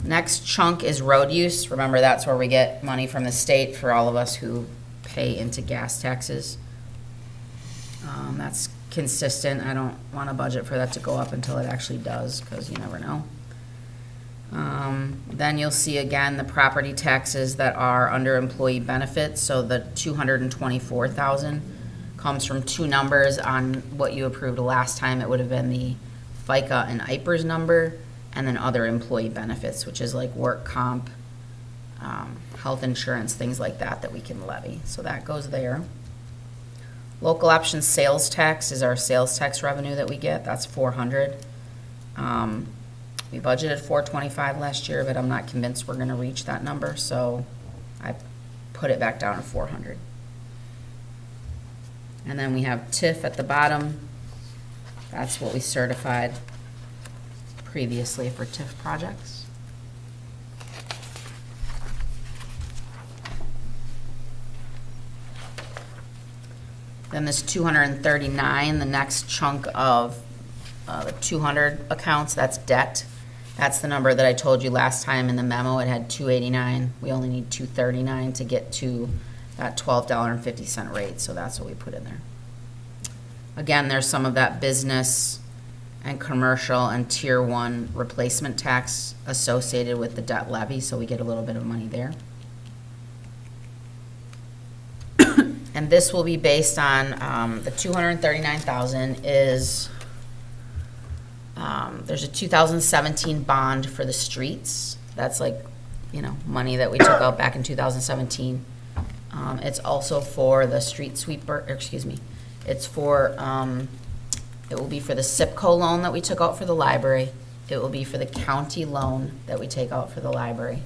Next chunk is road use. Remember, that's where we get money from the state for all of us who pay into gas taxes. That's consistent. I don't want to budget for that to go up until it actually does, because you never know. Then you'll see again the property taxes that are under employee benefits. So the 224,000 comes from two numbers. On what you approved last time, it would have been the FICA and IPERS number, and then other employee benefits, which is like work comp, health insurance, things like that that we can levy. So that goes there. Local option sales tax is our sales tax revenue that we get. That's 400. We budgeted 425 last year, but I'm not convinced we're going to reach that number, so I put it back down to 400. And then we have TIF at the bottom. That's what we certified previously for TIF projects. Then this 239, the next chunk of the 200 accounts, that's debt. That's the number that I told you last time in the memo. It had 289. We only need 239 to get to that $12.50 rate, so that's what we put in there. Again, there's some of that business and commercial and tier 1 replacement tax associated with the debt levy, so we get a little bit of money there. And this will be based on the 239,000 is there's a 2017 bond for the streets. That's like, you know, money that we took out back in 2017. It's also for the street sweeper, excuse me. It's for, it will be for the SIPCO loan that we took out for the library. It will be for the county loan that we take out for the library.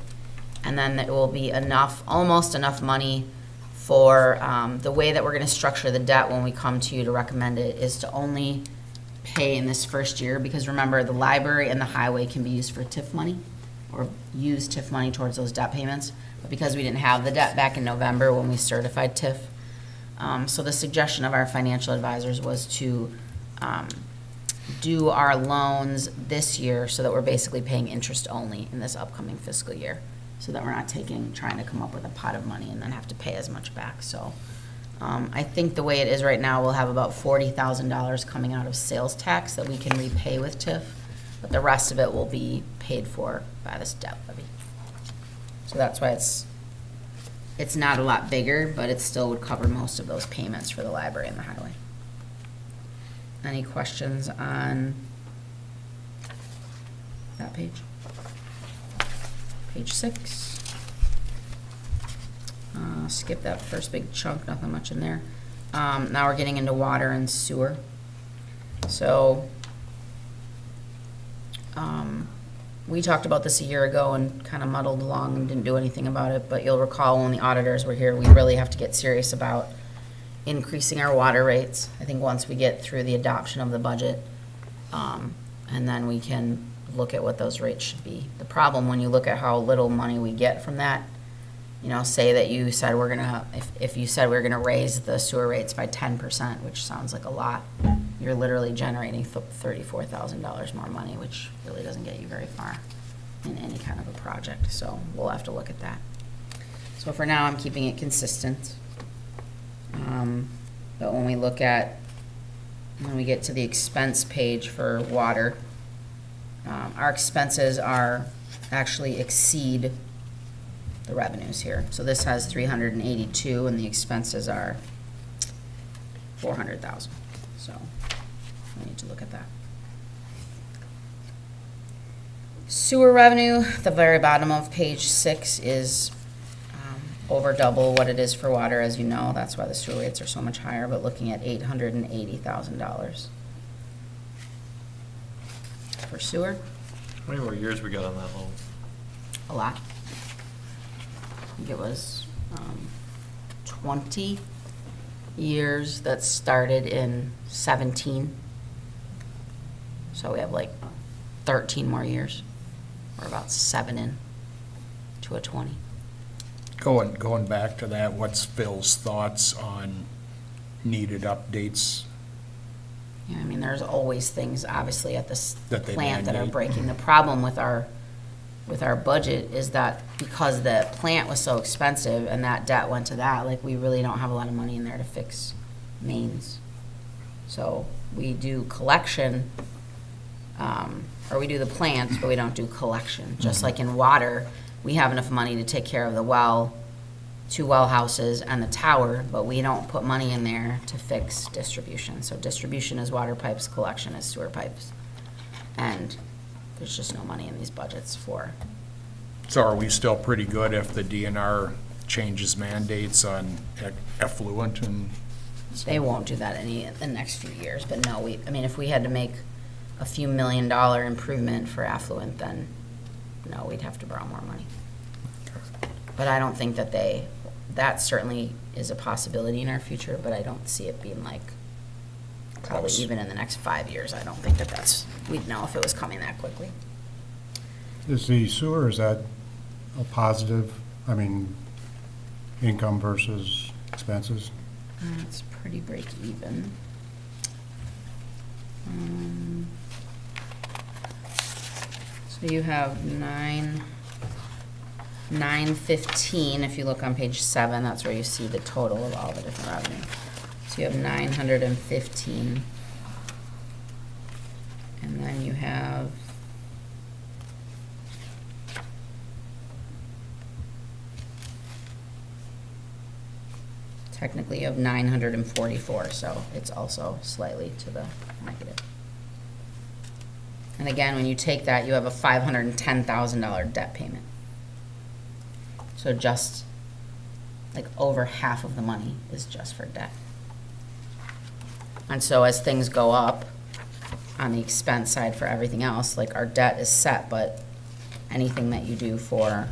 And then it will be enough, almost enough money for the way that we're going to structure the debt when we come to you to recommend it is to only pay in this first year, because remember, the library and the highway can be used for TIF money or use TIF money towards those debt payments. But because we didn't have the debt back in November when we certified TIF, so the suggestion of our financial advisors was to do our loans this year so that we're basically paying interest only in this upcoming fiscal year, so that we're not trying to come up with a pot of money and then have to pay as much back. So I think the way it is right now, we'll have about $40,000 coming out of sales tax that we can repay with TIF, but the rest of it will be paid for by this debt levy. So that's why it's not a lot bigger, but it still would cover most of those payments for the library and the highway. Any questions on that page? Page 6. Skip that first big chunk, nothing much in there. Now we're getting into water and sewer. So we talked about this a year ago and kind of muddled along and didn't do anything about it, but you'll recall when the auditors were here, we really have to get serious about increasing our water rates. I think once we get through the adoption of the budget, and then we can look at what those rates should be. The problem when you look at how little money we get from that, you know, say that you said we're gonna, if you said we're gonna raise the sewer rates by 10%, which sounds like a lot, you're literally generating $34,000 more money, which really doesn't get you very far in any kind of a project. So we'll have to look at that. So for now, I'm keeping it consistent. look at, when we get to the expense page for water, our expenses are actually exceed the revenues here. So this has 382 and the expenses are 400,000. So we need to look at that. Sewer revenue, the very bottom of page 6 is over double what it is for water, as you know. That's why the sewer rates are so much higher, but looking at $880,000 for sewer, How many more years we got on that loan? a lot. I think it was 20 years that started in 17. So we have like 13 more years. We're about 7 in to a 20. Going back to that, what's Phil's thoughts on needed updates? Yeah, I mean, there's always things, obviously, at this That they plant that are mandate. breaking. The problem with our budget is that because the plant was so expensive and that debt went to that, like, we really don't have a lot of money in there to fix mains. So we do collection, or we do the plant, but we don't do collection. Just like in water, we have enough money to take care of the well, 2 well houses and the tower, but we don't put money in there to fix distribution. So distribution is water pipes, collection is sewer pipes. And there's just no money in these budgets for, So are we still pretty good if the DNR changes mandates on effluent and? they won't do that in the next few years, but no, I mean, if we had to make a few $1 million improvement for affluent, then no, we'd have to borrow more money. But I don't think that certainly is a possibility in our future, but I don't see it being like, probably Close. even in the next 5 years, I don't think we'd know if it was coming that quickly. Is the sewer, is that a positive, I mean, income versus expenses? It's pretty break even. So you have 915, if you look on page 7, that's where you see the total of all the different revenue. So you have 915. And then you have technically you have 944, so it's also slightly to the negative. And again, when you take that, you have a $510,000 debt payment. So just like over half of the money is just for debt. And so as things go up on the expense side for everything else, like our debt is set, but anything that you do for,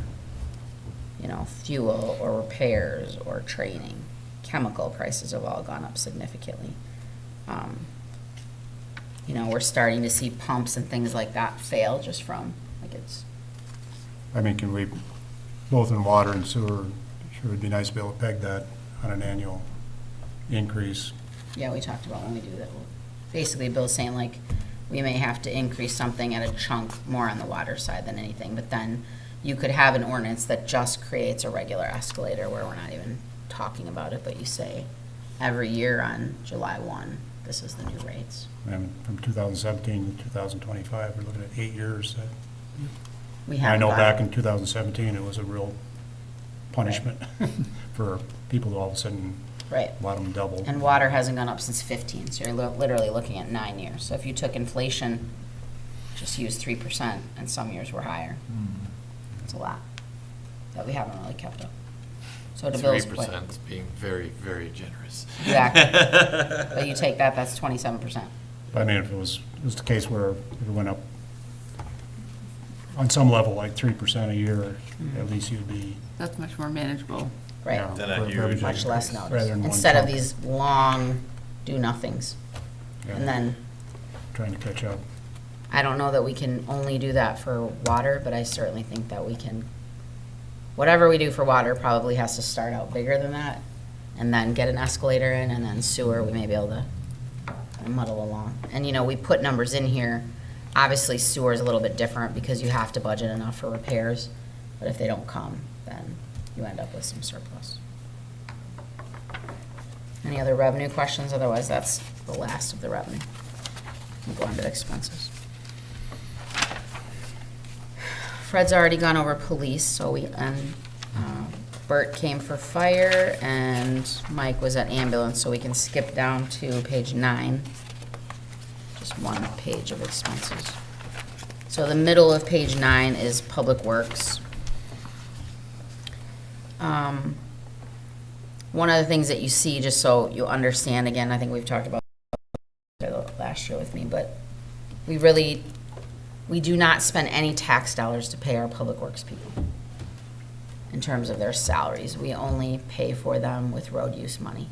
fuel or repairs or training, chemical prices have all gone up significantly. We're starting to see pumps and things like that fail just from, I mean, can we, both in water and sewer, sure would be nice to be able to peg that on an annual increase. yeah, we talked about when we do that. Basically, Bill's saying like, we may have to increase something at a chunk more on the water side than anything, but then you could have an ordinance that just creates a regular escalator where we're not even talking about it, but you say every year on July 1, this is the new rates. And from 2017 to 2025, we're looking at 8 years. We I haven't know gone- back in 2017, it was a real punishment for people to all of a sudden, Right. a lot of them double. And water hasn't gone up since 15, so you're literally looking at 9 years. So if you took inflation, just use 3%, and some years were higher. It's a lot that we haven't really kept up. So to Bill's point. 3% is being very, very generous. Exactly. But you take that, that's 27%. But I mean, if it was the case where it went up on some level, like 3% a year, at least you'd be. That's much more manageable. Right. you know, Then a for huge everybody. Much less Rather notice. than one Instead of chunk. these long do-nothings. Yeah, And then, Trying to catch up. I don't know that we can only do that for water, but I certainly think that we can, whatever we do for water probably has to start out bigger than that, and then get an escalator in, and then sewer, we may be able to muddle along. And, we put numbers in here. Obviously, sewer is a little bit different because you have to budget enough for repairs, but if they don't come, then you end up with some surplus. Any other revenue questions? Otherwise, that's the last of the revenue. We'll go under expenses. Fred's already gone over police, so Bert came for fire, and Mike was at ambulance, so we can skip down to page 9. Just one page of expenses. So the middle of page 9 is Public Works. One of the things that you see, just so you understand, again, I think we've talked about it last year with me, but we do not spend any tax dollars to pay our Public Works people in terms of their salaries. We only pay for them with road use money,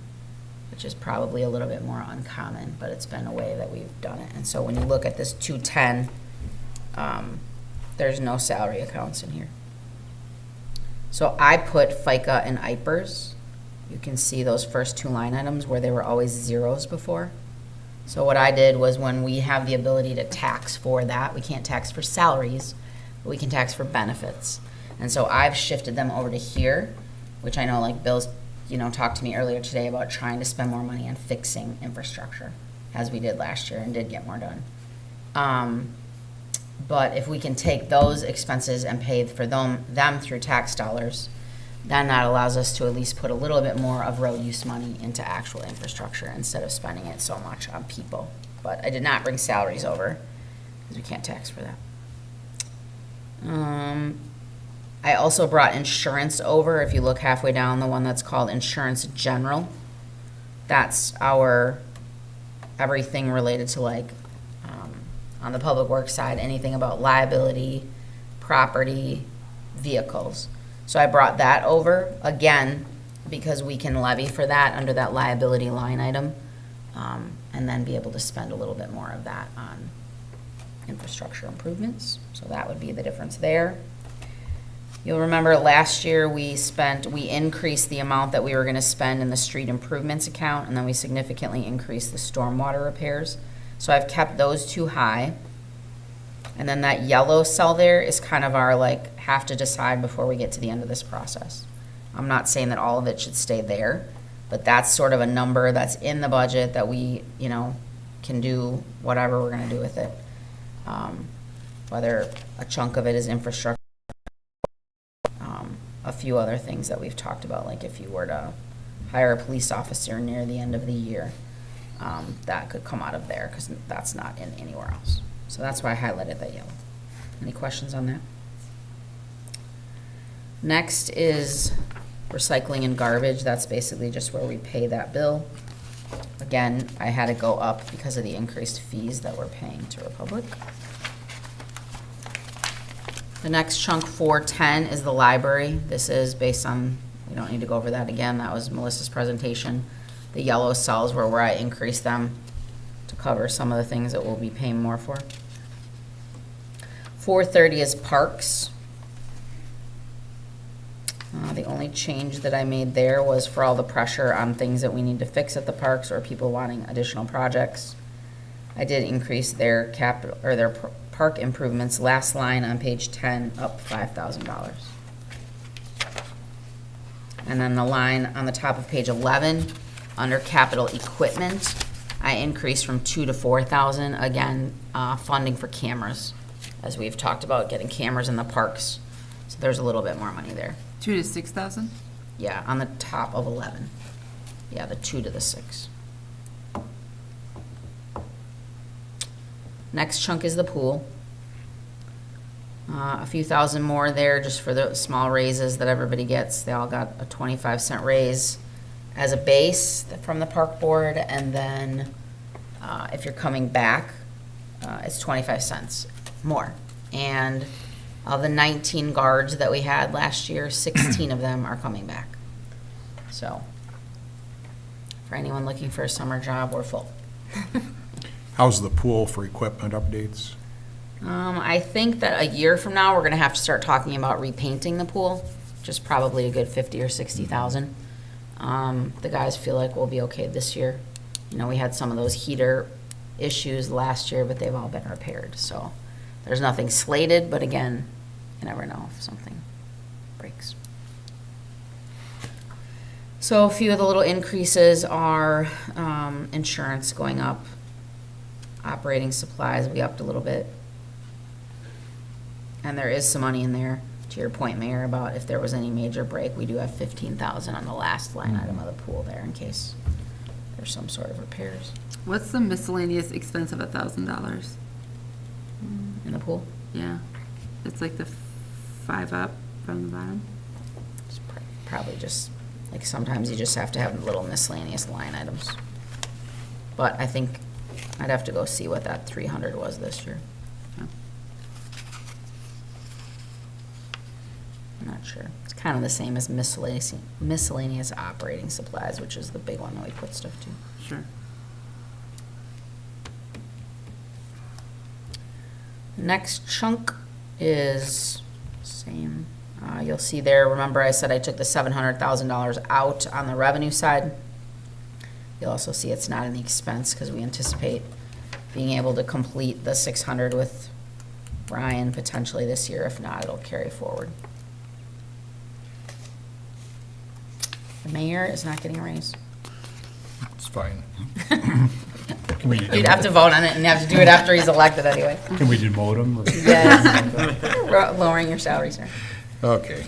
which is probably a little bit more uncommon, but it's been a way that we've done it. And so when you look at this 210, there's no salary accounts in here. So I put FICA and IPERS. You can see those first 2 line items where they were always zeros before. So what I did was, when we have the ability to tax for that, we can't tax for salaries, but we can tax for benefits. And so I've shifted them over to here, which I know, like Bill's, talked to me earlier today about trying to spend more money on fixing infrastructure, as we did last year and did get more done. But if we can take those expenses and pay for them through tax dollars, then that allows us to at least put a little bit more of road use money into actual infrastructure instead of spending it so much on people. But I did not bring salaries over because we can't tax for that. I also brought insurance over. If you look halfway down, the one that's called Insurance General, that's our everything related to, like, on the public works side, anything about liability, property, vehicles. So I brought that over, again, because we can levy for that under that liability line item, and then be able to spend a little bit more of that on infrastructure improvements. So that would be the difference there. You'll remember last year we increased the amount that we were gonna spend in the street improvements account, and then we significantly increased the stormwater repairs. So I've kept those 2 high. And then that yellow cell there is kind of our, like, have to decide before we get to the end of this process. I'm not saying that all of it should stay there, but that's sort of a number that's in the budget that we, can do whatever we're gonna do with it. Whether a chunk of it is infrastructure, a few other things that we've talked about, like if you were to hire a police officer near the end of the year, that could come out of there, because that's not in anywhere else. So that's why I highlighted that yellow. Any questions on that? Next is recycling and garbage. That's basically just where we pay that bill. Again, I had to go up because of the increased fees that we're paying to Republic. The next chunk, 410, is the library. This is based on, we don't need to go over that again. That was Melissa's presentation. The yellow cells were where I increased them to cover some of the things that we'll be paying more for. 430 is parks. The only change that I made there was for all the pressure on things that we need to fix at the parks or people wanting additional projects. I did increase their capital, or their park improvements, last line on page 10, up $5,000. And then the line on the top of page 11, under capital equipment, I increased from 2,000 to 4,000, again, funding for cameras, as we've talked about getting cameras in the parks. So there's a little bit more money there. 2 to 6,000? Yeah, on the top of 11. Yeah, the 2 to the 6. Next chunk is the pool. A few thousand more there just for the small raises that everybody gets. They all got a 25-cent raise as a base from the park board, and then if you're coming back, it's 25 cents more. And of the 19 guards that we had last year, 16 of them are coming back. So for anyone looking for a summer job, we're full. How's the pool for equipment updates? I think that a year from now, we're gonna have to start talking about repainting the pool, which is probably a good 50 or 60,000. The guys feel like we'll be okay this year. You know, we had some of those heater issues last year, but they've all been repaired, so there's nothing slated, but again, you never know if something breaks. So a few of the little increases are insurance going up, operating supplies, we upped a little bit. And there is some money in there, to your point, Mayor, about if there was any major break, we do have 15,000 on the last line item of the pool there in case there's some sort of repairs What's the miscellaneous expense of $1,000? in the pool. Yeah, it's like the 5 up from the bottom. It's probably just, like, sometimes you just have to have little miscellaneous line items. But I think I'd have to go see what that 300 was this year. Yeah. I'm not sure. It's kind of the same as miscellaneous operating supplies, which is the big one that we put stuff to. Sure. Next chunk is same. You'll see there, remember I said I took the $700,000 out on the revenue side. You'll also see it's not in the expense because we anticipate being able to complete the 600 with Brian potentially this year. If not, it'll carry forward. The mayor is not getting a raise. It's fine. Can we, You'd have to vote on it and have to do it after he's elected anyway. can we demote him? or- Yes. Lowering your salary, sir. Okay.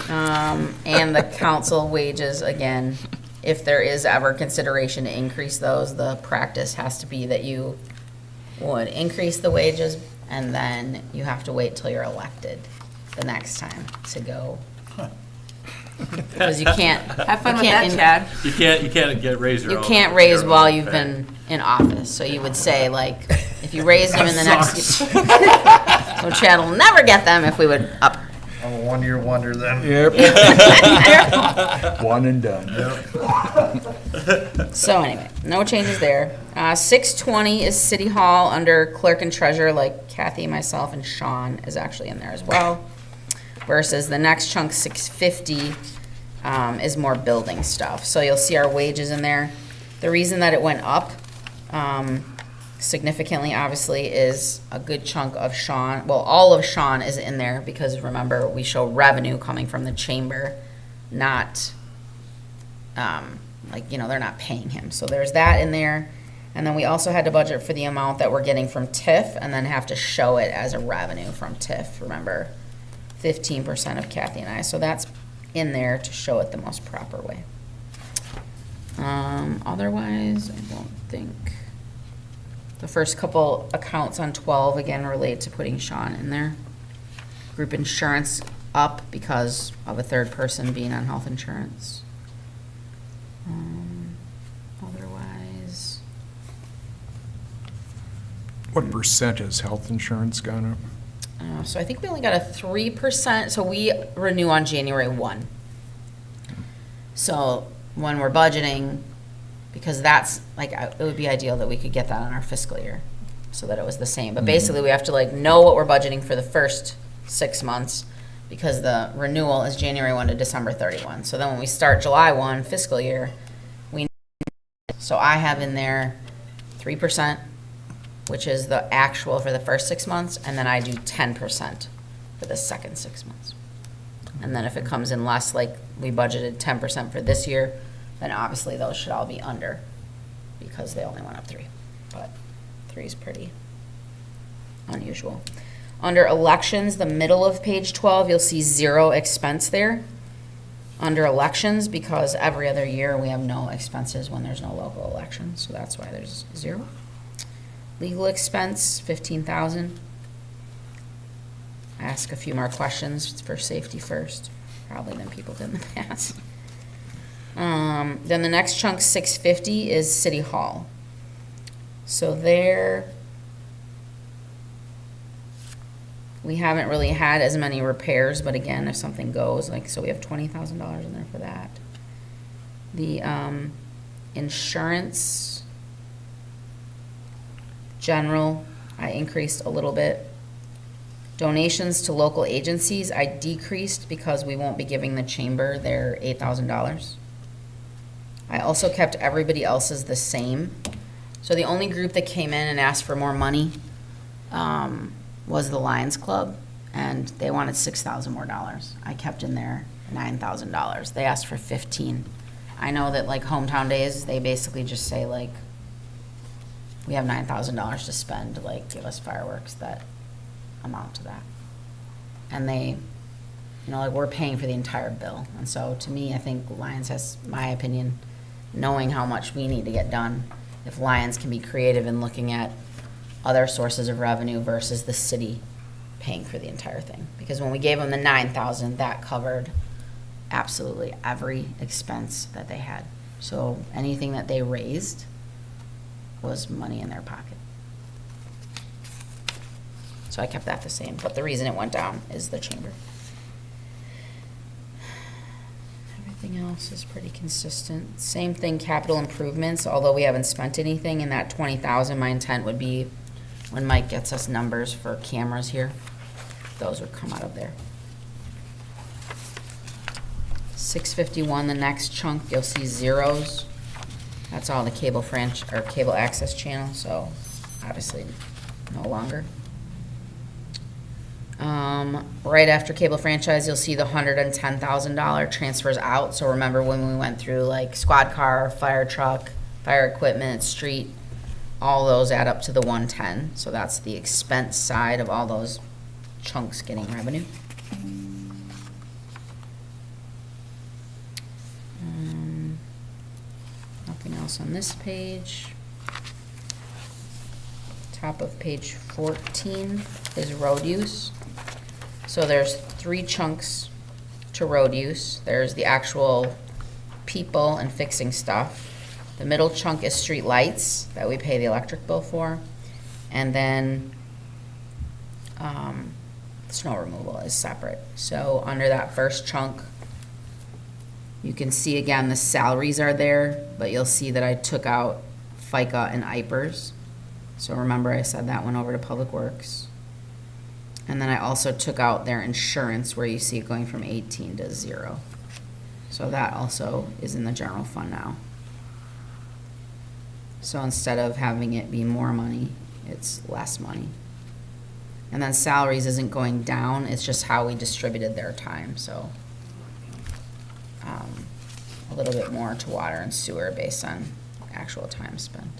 And the council wages, again, if there is ever consideration to increase those, the practice has to be that you would increase the wages and then you have to wait till you're elected the next time to go. Because you can't. Have fun you with that, can't Chad. You can't get raised your You own. can't raise your while own you've pay. been in office, so you would say, like, if you raised them in the next. So Chad will never get them if we would up. I'm a one-year wonder then. Yep. One and done. So anyway, no changes there. 620 is City Hall under clerk and treasurer, like Kathy, myself, and Sean is actually in there as well. Versus the next chunk, 650, is more building stuff. So you'll see our wages in there. The reason that it went up significantly, obviously, is a good chunk of Sean, well, all of Sean is in there because remember, we show revenue coming from the chamber, not, like, you know, they're not paying him. So there's that in there. And then we also had to budget for the amount that we're getting from TIF and then have to show it as a revenue from TIF, remember? 15% of Kathy and I, so that's in there to show it the most proper way. Otherwise, I don't think. The first couple accounts on 12, again, relate to putting Sean in there. Group insurance up because of a third person being on health insurance. Otherwise, What percent has health insurance gone up? so I think we only got a 3%, so we renew on January 1. So when we're budgeting, because that's, like, it would be ideal that we could get that on our fiscal year, so that it was the same. But basically, we have to, like, know what we're budgeting for the first 6 months, because the renewal is January 1 to December 31. So then when we start July 1 fiscal year, so I have in there 3%, which is the actual for the first 6 months, and then I do 10% for the second 6 months. And then if it comes in less, like we budgeted 10% for this year, then obviously those should all be under, because they only went up 3. But 3 is pretty unusual. Under elections, the middle of page 12, you'll see 0 expense there. Under elections, because every other year we have no expenses when there's no local elections, so that's why there's 0. Legal expense, 15,000. Ask a few more questions for safety first, probably than people did in the past. Then the next chunk, 650, is City Hall. So there, we haven't really had as many repairs, but again, if something goes, like, so we have $20,000 in there for that. The insurance, general, I increased a little bit. Donations to local agencies, I decreased because we won't be giving the chamber their $8,000. I also kept everybody else's the same. So the only group that came in and asked for more money was the Lions Club, and they wanted $6,000 more. I kept in there $9,000. They asked for 15. I know that like Hometown Days, they basically just say like, we have $9,000 to spend, like, give us fireworks that amount to that. And they, you know, like, we're paying for the entire bill. And so, to me, I think Lions has, my opinion, knowing how much we need to get done, if Lions can be creative in looking at other sources of revenue versus the city paying for the entire thing. Because when we gave them the 9,000, that covered absolutely every expense that they had. So anything that they raised was money in their pocket. So I kept that the same, but the reason it went down is the chamber. Everything else is pretty consistent. Same thing, capital improvements, although we haven't spent anything in that 20,000, my intent would be when Mike gets us numbers for cameras here, those would come out of there. 651, the next chunk, you'll see zeros. That's all the cable or cable access channel, so obviously no longer. Right after cable franchise, you'll see the $110,000 transfers out. So remember when we went through like squad car, fire truck, fire equipment, street, all those add up to the 110. So that's the expense side of all those chunks getting revenue. Nothing else on this page. Top of page 14 is road use. So there's 3 chunks to road use. There's the actual people and fixing stuff. The middle chunk is street lights that we pay the electric bill for. And then snow removal is separate. So under that first chunk, you can see again the salaries are there, but you'll see that I took out FICA and IPERS. So remember I said that went over to Public Works. And then I also took out their insurance where you see it going from 18 to 0. So that also is in the general fund now. So instead of having it be more money, it's less money. And then salaries isn't going down, it's just how we distributed their time, so. A little bit more to water and sewer based on actual time spent.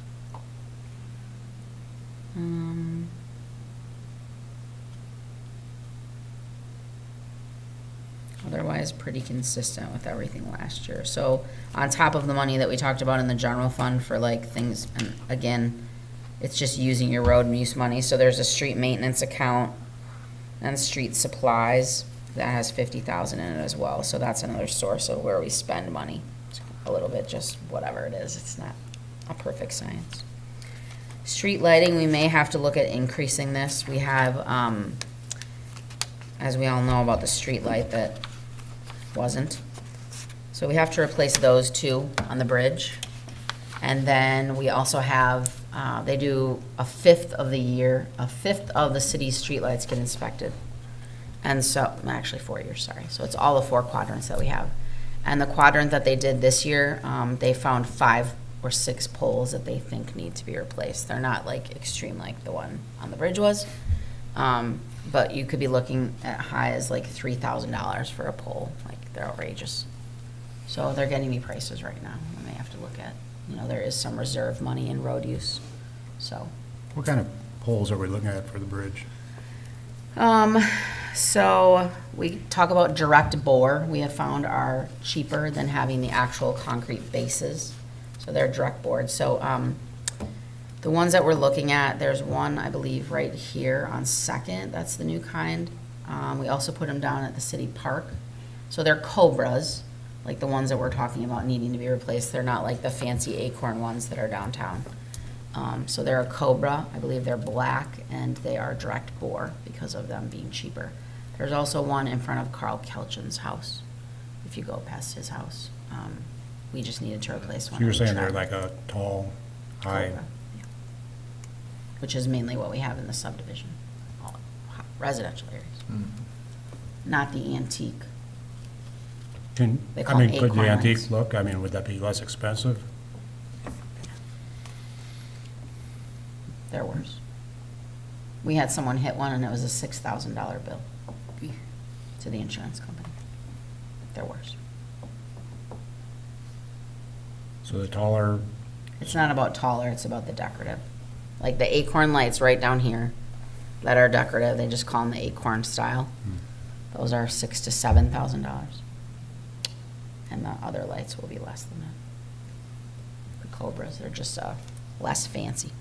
Otherwise, pretty consistent with everything last year. So on top of the money that we talked about in the general fund for like things, and again, it's just using your road and use money. So there's a street maintenance account and street supplies that has 50,000 in it as well. So that's another source of where we spend money. It's a little bit just whatever it is. It's not a perfect science. Street lighting, we may have to look at increasing this. We have, as we all know about the street light that wasn't. So we have to replace those 2 on the bridge. And then we also have, they do a fifth of the city's streetlights get inspected. And so, actually 4 years, sorry. So it's all the 4 quadrants that we have. And the quadrant that they did this year, they found 5 or 6 poles that they think need to be replaced. They're not like extreme like the one on the bridge was. But you could be looking at high as like $3,000 for a pole. Like they're outrageous. So they're getting me prices right now. I may have to look at, you know, there is some reserve money in road use, so. What kind of poles are we looking at for the bridge? So we talk about direct bore. We have found are cheaper than having the actual concrete bases. So they're direct bored. So, the ones that we're looking at, there's one, I believe, right here on Second. That's the new kind. We also put them down at the city park. So they're Cobras, like the ones that we're talking about needing to be replaced. They're not like the fancy Acorn ones that are downtown. So they're a Cobra. I believe they're black, and they are direct bore because of them being cheaper. There's also one in front of Carl Kelchin's house, if you go past his house. We just needed to replace one. So you're on each saying they're side. like a tall, high, Cobra, yeah. Which is mainly what we have in the subdivision, all residential areas. Not the antique. They I call mean, them could the acorn antique rings. look, I mean, would that be less expensive? They're worse. We had someone hit one and it was a $6,000 bill to the insurance company. They're worse. So the taller, It's not about taller, it's about the decorative. Like the acorn lights right down here that are decorative, they just call them the acorn style. Those are $6,000 to $7,000. And the other lights will be less than that. The Cobras, they're just less fancy.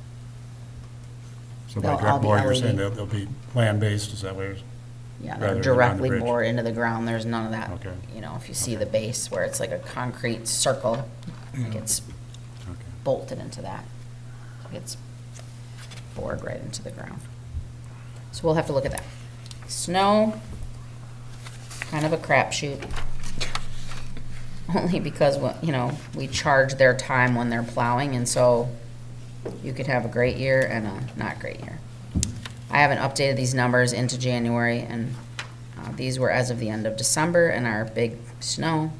so They'll by all direct be bore, you're saying LED. they'll be land-based, is that what you're? Yeah, rather they're than on the directly bridge? bored into the ground, there's none of that. Okay. You know, if you see the base where it's like a concrete circle, it gets Okay. bolted into that. It gets bored right into the ground. So we'll have to look at that. Snow, kind of a crapshoot. Only because, you know, we charge their time when they're plowing, and so you could have a great year and a not great year. I haven't updated these numbers into January, and these were as of the end of December, and our big snow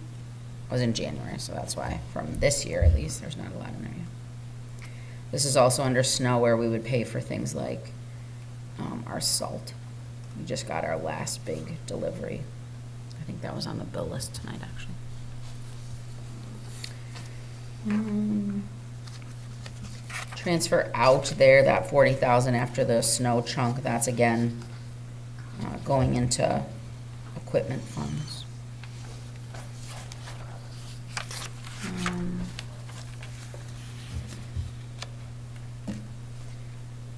was in January, so that's why, from this year at least, there's not a lot in there yet. This is also under snow where we would pay for things like our salt. We just got our last big delivery. I think that was on the bill list tonight, actually. Transfer out there, that 40,000 after the snow chunk, that's again going into equipment funds.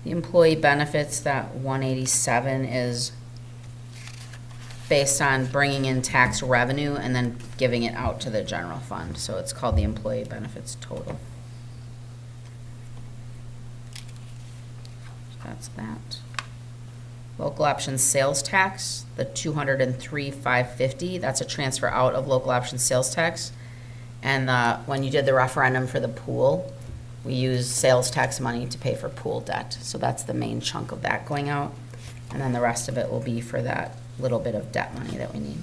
The employee benefits, that 187 is based on bringing in tax revenue and then giving it out to the general fund. So it's called the employee benefits total. So that's that. Local option sales tax, the 203,550, that's a transfer out of local option sales tax. And when you did the referendum for the pool, we used sales tax money to pay for pool debt. So that's the main chunk of that going out. And then the rest of it will be for that little bit of debt money that we need.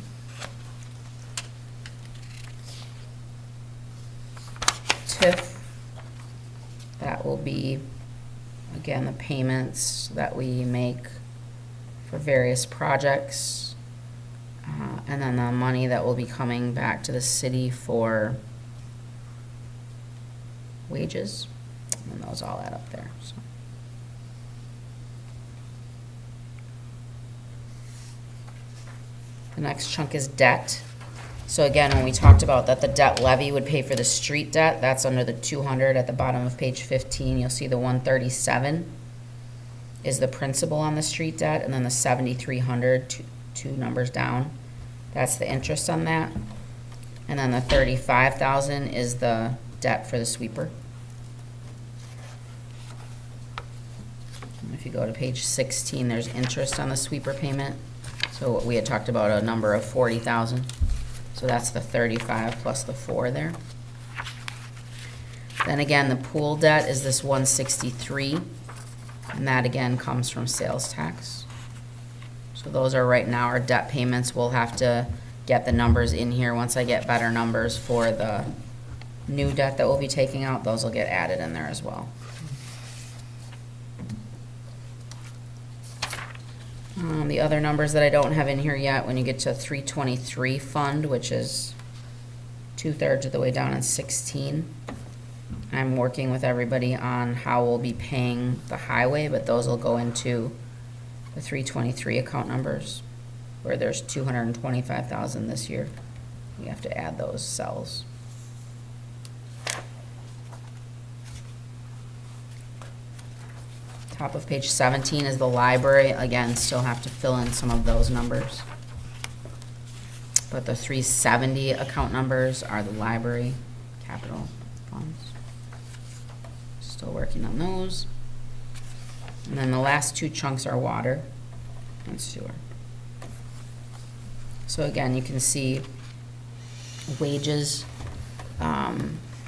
TIF, that will be, again, the payments that we make for various projects. And then the money that will be coming back to the city for wages, and those all add up there, so. The next chunk is debt. So again, when we talked about that the debt levy would pay for the street debt, that's under the 200 at the bottom of page 15. You'll see the 137 is the principal on the street debt, and then the 7,300, two numbers down, that's the interest on that. And then the 35,000 is the debt for the sweeper. And if you go to page 16, there's interest on the sweeper payment. So we had talked about a number of 40,000. So that's the 35 plus the 4 there. Then again, the pool debt is this 163, and that again comes from sales tax. So those are right now our debt payments. We'll have to get the numbers in here. Once I get better numbers for the new debt that we'll be taking out, those will get added in there as well. The other numbers that I don't have in here yet, when you get to 323 fund, which is 2/3 of the way down in 16, I'm working with everybody on how we'll be paying the highway, but those will go into the 323 account numbers, where there's 225,000 this year. We have to add those cells. Top of page 17 is the library. Again, still have to fill in some of those numbers. But the 370 account numbers are the library capital funds. Still working on those. And then the last two chunks are water and sewer. So again, you can see wages.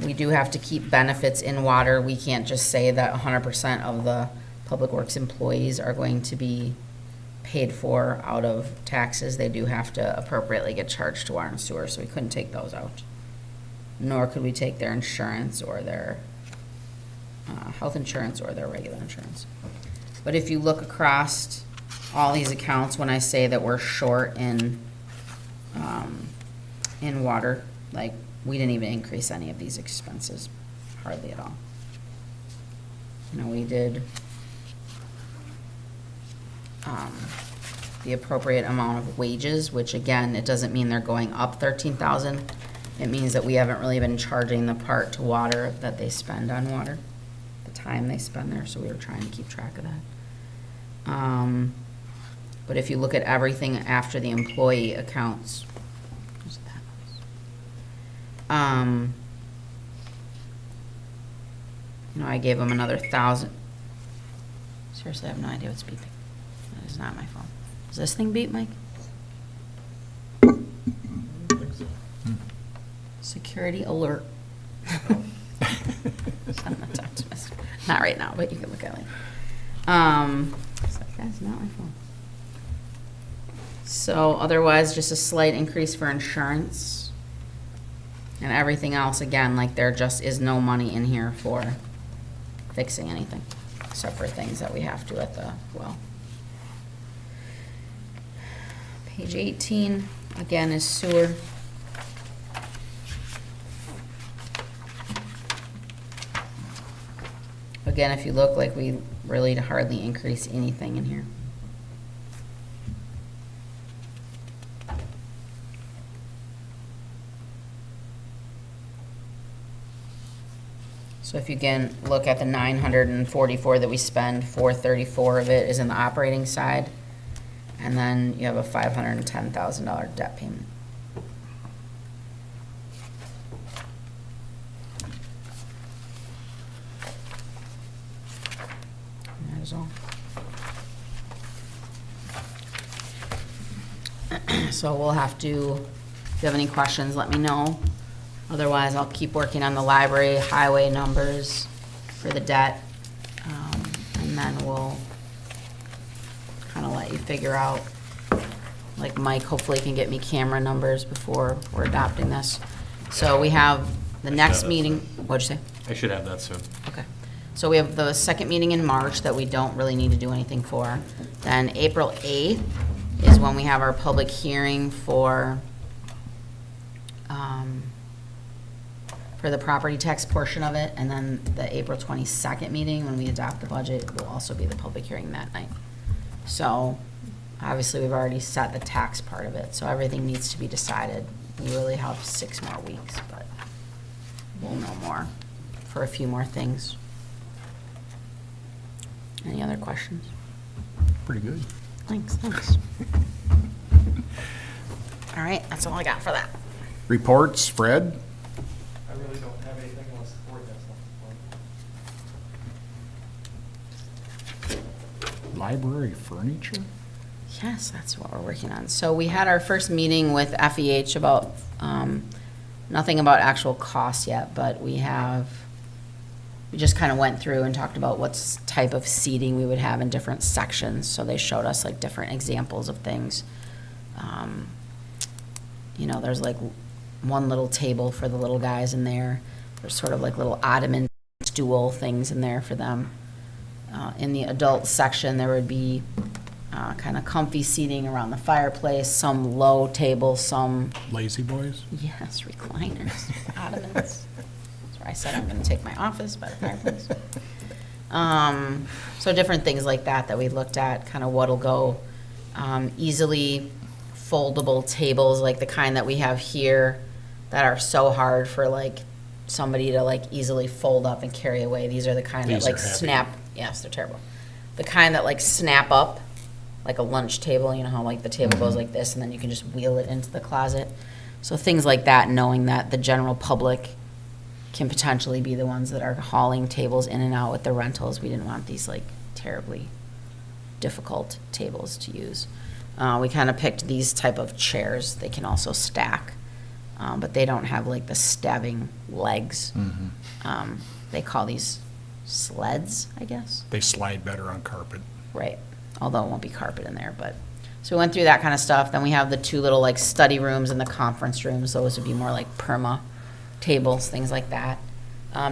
We do have to keep benefits in water. We can't just say that 100% of the Public Works employees are going to be paid for out of taxes. They do have to appropriately get charged to water and sewer, so we couldn't take those out. Nor could we take their insurance or their health insurance or their regular insurance. But if you look across all these accounts, when I say that we're short in water, like we didn't even increase any of these expenses, hardly at all. You know, we did the appropriate amount of wages, which again, it doesn't mean they're going up 13,000. It means that we haven't really been charging the part to water that they spend on water, the time they spend there, so we were trying to keep track of that. But if you look at everything after the employee accounts, where's that? You know, I gave them another 1,000. Seriously, I have no idea what's beeping. That is not my phone. Does this thing beep, Mike? Security alert. Send a text message. Not right now, but you can look at it later. It's like, that's not my phone. So otherwise, just a slight increase for insurance. And everything else, again, like there just is no money in here for fixing anything, except for things that we have to at the well. Page 18, again, is sewer. Again, if you look, like we really hardly increase anything in here. So if you again look at the 944 that we spend, 434 of it is in the operating side, and then you have a $510,000 debt payment. And that is all. So we'll have to, if you have any questions, let me know. Otherwise, I'll keep working on the library, highway numbers for the debt. And then we'll kind of let you figure out, like Mike hopefully can get me camera numbers before we're adopting this. So we have the next meeting, what'd you say? I should have that soon. Okay. So we have the second meeting in March that we don't really need to do anything for. Then April 8th is when we have our public hearing for the property tax portion of it. And then the April 22nd meeting, when we adopt the budget, will also be the public hearing that night. So obviously, we've already set the tax part of it, so everything needs to be decided. We really have 6 more weeks, but we'll know more for a few more things. Any other questions? Pretty good. Thanks. All right, that's all I got for that. Reports, Fred? I really don't have anything unless the board has something. Library furniture? Yes, that's what we're working on. So we had our first meeting with FEH about, nothing about actual costs yet, but we just kind of went through and talked about what type of seating we would have in different sections. So they showed us like different examples of things. You know, there's like one little table for the little guys in there. There's sort of like little ottoman stool things in there for them. In the adult section, there would be kind of comfy seating around the fireplace, some low tables, some, Lazy boys? yes, recliners, ottomans. That's where I said I'm going to take my office by the fireplace. So different things like that we looked at, kind of what'll go. Easily foldable tables, like the kind that we have here, that are so hard for like somebody to like easily fold up and carry away. These are the kind that These like are heavy. snap. Yes, they're terrible. The kind that like snap up, like a lunch table. You know how like the table goes like this, and then you can just wheel it into the closet. So things like that, knowing that the general public can potentially be the ones that are hauling tables in and out with the rentals. We didn't want these like terribly difficult tables to use. We kind of picked these type of chairs. They can also stack, but they don't have like the stabbing legs. They call these sleds, I guess. They slide better on carpet. Right, although it won't be carpet in there, but, so we went through that kind of stuff. Then we have the 2 little like study rooms and the conference rooms. Those would be more like perma tables, things like that.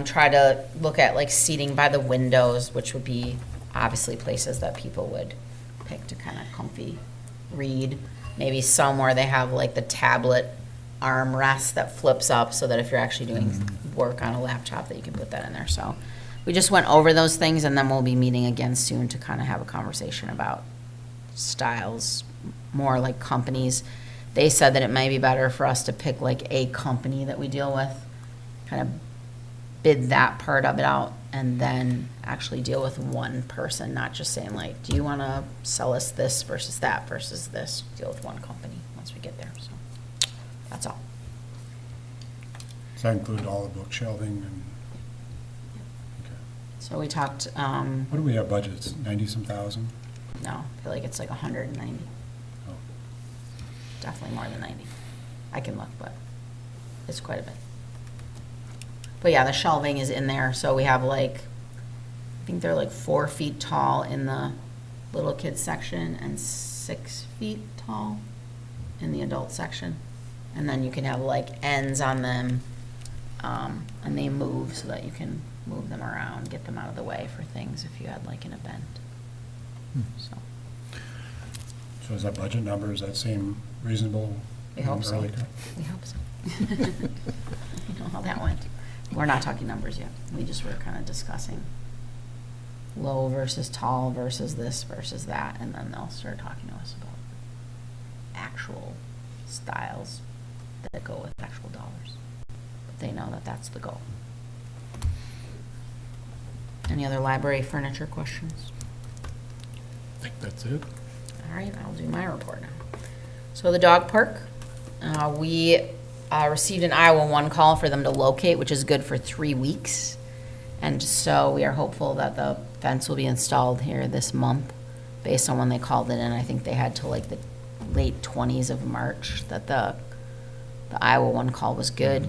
Try to look at like seating by the windows, which would be obviously places that people would pick to kind of comfy read. Maybe somewhere they have like the tablet armrest that flips up so that if you're actually doing work on a laptop, that you can put that in there. So we just went over those things, and then we'll be meeting again soon to kind of have a conversation about styles, more like companies. They said that it might be better for us to pick like a company that we deal with, kind of bid that part of it out, and then actually deal with one person, not just saying like, do you want to sell us this versus that versus this? Deal with one company once we get there, so that's all. Does that include all the book shelving and? Okay. So we talked, What do we have budgets, 90-some thousand? no, I feel like it's like 190, Oh. definitely more than 90. I can look, but it's quite a bit. But yeah, the shelving is in there, so we have like, I think they're like 4 feet tall in the little kids section and 6 feet tall in the adult section. And then you can have like ends on them, and they move so that you can move them around, get them out of the way for things if you had like an event. So, So is that budget number, is that seem reasonable? we hope so. Early? We hope so. You know how that went. We're not talking numbers yet. We just were kind of discussing low versus tall versus this versus that, and then they'll start talking to us about actual styles that go with actual dollars. But they know that that's the goal. Any other library furniture questions? I think that's it. All right, I'll do my report now. So the dog park, we received an Iowa One call for them to locate, which is good for 3 weeks. And so we are hopeful that the fence will be installed here this month, based on when they called it in. I think they had till like the late 20s of March that the Iowa One call was good.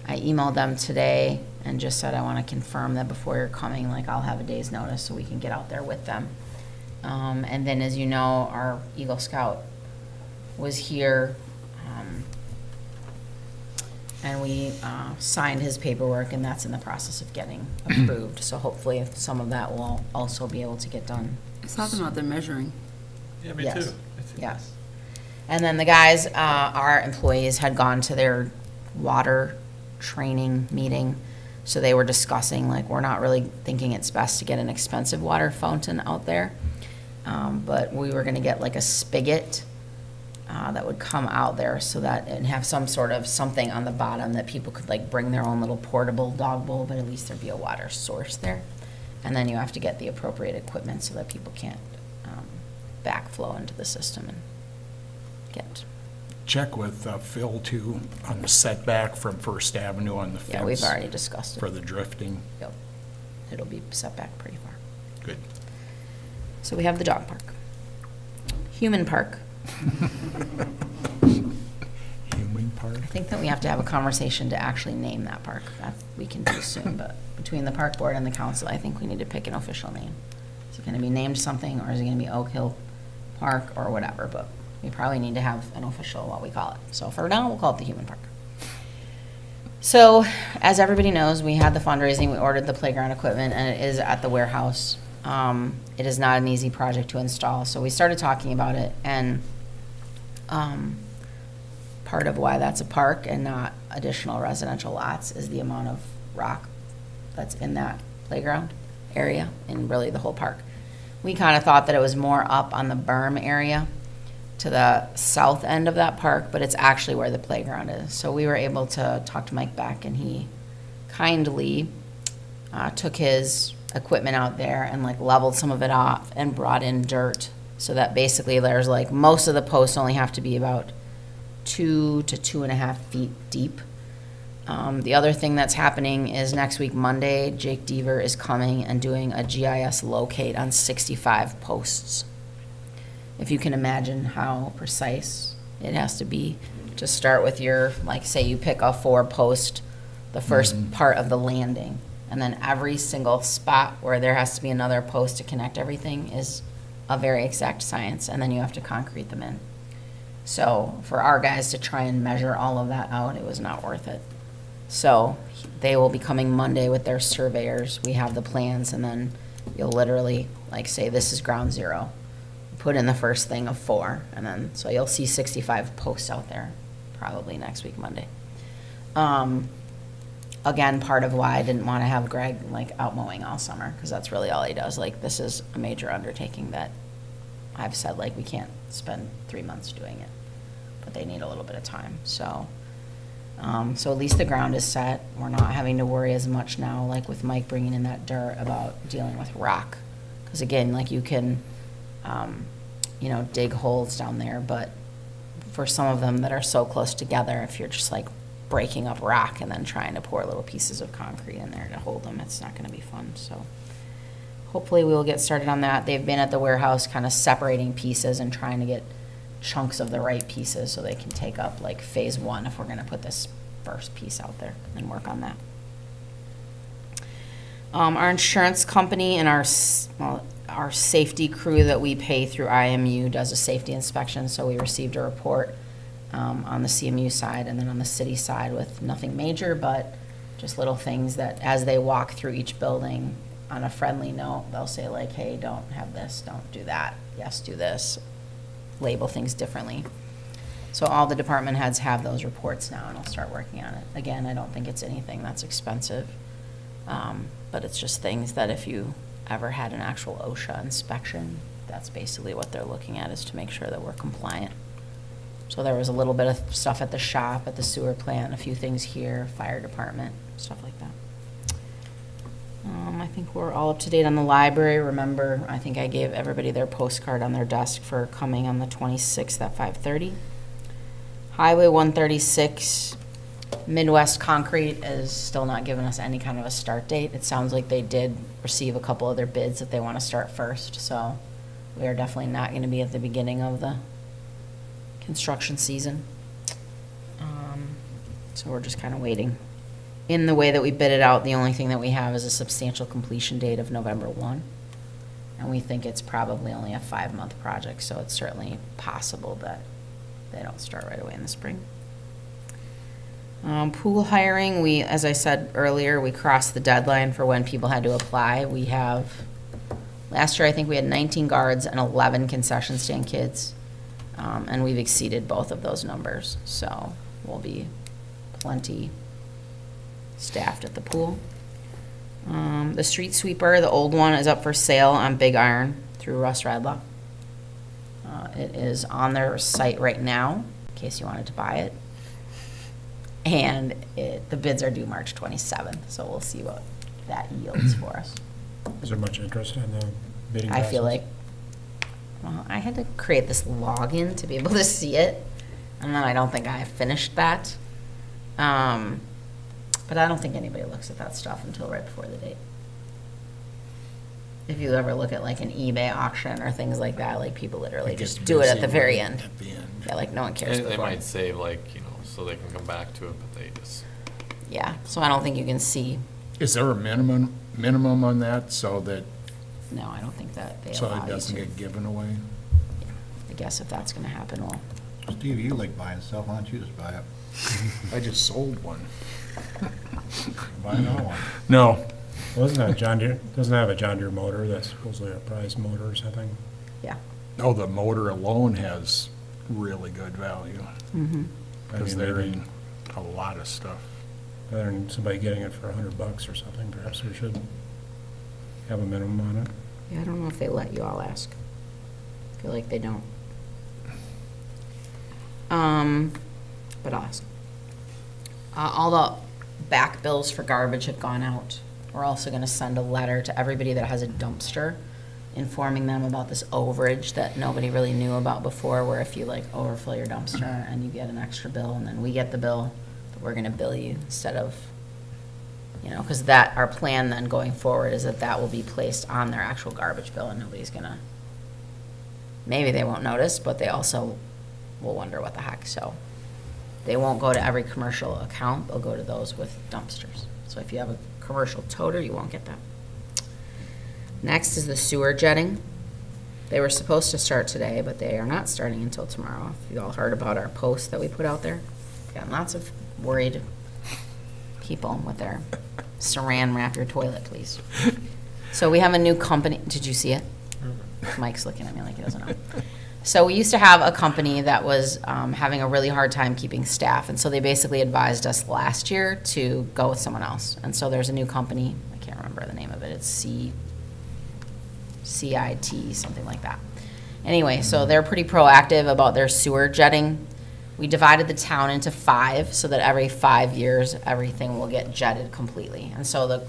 I emailed them today and just said I want to confirm that before you're coming, like I'll have a day's notice so we can get out there with them. And then, as you know, our Eagle Scout was here, and we signed his paperwork, and that's in the process of getting approved. So hopefully some of that will also be able to get done. I saw them out there measuring. Yeah, me Yes. too. Yes. And then the guys, our employees had gone to their water training meeting. So they were discussing, like, we're not really thinking it's best to get an expensive water fountain out there. But we were gonna get like a spigot that would come out there so that, and have some sort of something on the bottom that people could like bring their own little portable dog bowl, but at least there'd be a water source there. And then you have to get the appropriate equipment so that people can't backflow into the system and get. Check with Phil too on the setback from First Avenue on the fence. Yeah, we've already discussed For it. the drifting. Yep. It'll be set back pretty far. Good. So we have the dog park. Human park. Human Park. I think that we have to have a conversation to actually name that park. That we can do soon, but between the park board and the council, I think we need to pick an official name. Is it gonna be named something, or is it gonna be Oak Hill Park, or whatever? But we probably need to have an official, what we call it. So for now, we'll call it the Human Park. So, as everybody knows, we had the fundraising, we ordered the playground equipment, and it is at the warehouse. It is not an easy project to install, so we started talking about it, and part of why that's a park and not additional residential lots is the amount of rock that's in that playground area and really the whole park. We kind of thought that it was more up on the berm area to the south end of that park, but it's actually where the playground is. So we were able to talk to Mike Beck, and he kindly took his equipment out there and like leveled some of it off and brought in dirt, so that basically there's like, most of the posts only have to be about 2 to 2.5 feet deep. The other thing that's happening is next week, Monday, Jake Deaver is coming and doing a GIS locate on 65 posts. If you can imagine how precise it has to be to start with your, like, say you pick a 4-post, the first part of the landing, and then every single spot where there has to be another post to connect everything is a very exact science, and then you have to concrete them in. So for our guys to try and measure all of that out, it was not worth it. So they will be coming Monday with their surveyors. We have the plans, and then you'll literally, like, say this is ground zero. Put in the first thing of 4, and then, so you'll see 65 posts out there probably next week, Monday. Again, part of why I didn't want to have Greg like out mowing all summer, because that's really all he does. Like, this is a major undertaking that I've said, like, we can't spend 3 months doing it, but they need a little bit of time, so. So at least the ground is set. We're not having to worry as much now, like with Mike bringing in that dirt, about dealing with rock. Because again, like you can, you know, dig holes down there, but for some of them that are so close together, if you're just like breaking up rock and then trying to pour little pieces of concrete in there to hold them, it's not gonna be fun, so. Hopefully we will get started on that. They've been at the warehouse kind of separating pieces and trying to get chunks of the right pieces so they can take up like phase one if we're gonna put this first piece out there and work on that. Our insurance company and our safety crew that we pay through IMU does a safety inspection, so we received a report on the CMU side and then on the city side with nothing major, but just little things that as they walk through each building on a friendly note, they'll say like, hey, don't have this, don't do that, yes, do this, label things differently. So all the department heads have those reports now, and I'll start working on it. Again, I don't think it's anything that's expensive, but it's just things that if you ever had an actual OSHA inspection, that's basically what they're looking at, is to make sure that we're compliant. So there was a little bit of stuff at the shop, at the sewer plant, a few things here, fire department, stuff like that. I think we're all up to date on the library. Remember, I think I gave everybody their postcard on their desk for coming on the 26th at 5:30. Highway 136, Midwest Concrete is still not giving us any kind of a start date. It sounds like they did receive a couple other bids that they want to start first, so we are definitely not going to be at the beginning of the construction season. So we're just kind of waiting. In the way that we bid it out, the only thing that we have is a substantial completion date of November 1. And we think it's probably only a 5-month project, so it's certainly possible that they don't start right away in the spring. Pool hiring, we, as I said earlier, we crossed the deadline for when people had to apply. We have, last year I think we had 19 guards and 11 concession stand kids. And we've exceeded both of those numbers, so we'll be plenty staffed at the pool. The street sweeper, the old one, is up for sale on Big Iron through Russ Radloff. It is on their site right now, in case you wanted to buy it. And the bids are due March 27th, so we'll see what that yields for us. Is there much interest in the bidding I feel process? like, well, I had to create this login to be able to see it, and then I don't think I have finished that. But I don't think anybody looks at that stuff until right before the date. If you ever look at like an eBay auction or things like that, like people literally just do it at the very end. At the end. Yeah, like no one cares They before. might save like, you know, so they can come back to it, but they just, Yeah, so I don't think you can see, Is there a minimum on that so that, no, I don't think that they so allow it you doesn't to. get given away? I guess if that's gonna happen, well, Steve, you like buying stuff, why don't you just buy it? I just sold one. Buy another one. No. Wasn't that John Deere, doesn't it have a John Deere motor that's supposedly a prize motor or something? yeah. Oh, the motor alone has really good value, Mm-hmm. I because mean, they're maybe in a lot of stuff. Rather than somebody getting it for $100 or something, perhaps we should have a minimum on it. Yeah, I don't know if they let you all ask. I feel like they don't. But I'll ask. All the back bills for garbage have gone out. We're also gonna send a letter to everybody that has a dumpster, informing them about this overage that nobody really knew about before, where if you like overfill your dumpster and you get an extra bill, and then we get the bill, that we're gonna bill you instead of, you know, because that, our plan then going forward is that that will be placed on their actual garbage bill, and nobody's gonna, maybe they won't notice, but they also will wonder what the heck, so. They won't go to every commercial account, they'll go to those with dumpsters. So if you have a commercial toter, you won't get that. Next is the sewer jetting. They were supposed to start today, but they are not starting until tomorrow. If you all heard about our post that we put out there, got lots of worried people with their saran wrap your toilet, please. So we have a new company, did you see it? Mike's looking at me like he doesn't know. So we used to have a company that was having a really hard time keeping staff, and so they basically advised us last year to go with someone else. And so there's a new company, I can't remember the name of it, it's CIT, something like that. Anyway, so they're pretty proactive about their sewer jetting. We divided the town into 5 so that every 5 years, everything will get jetted completely. And so the,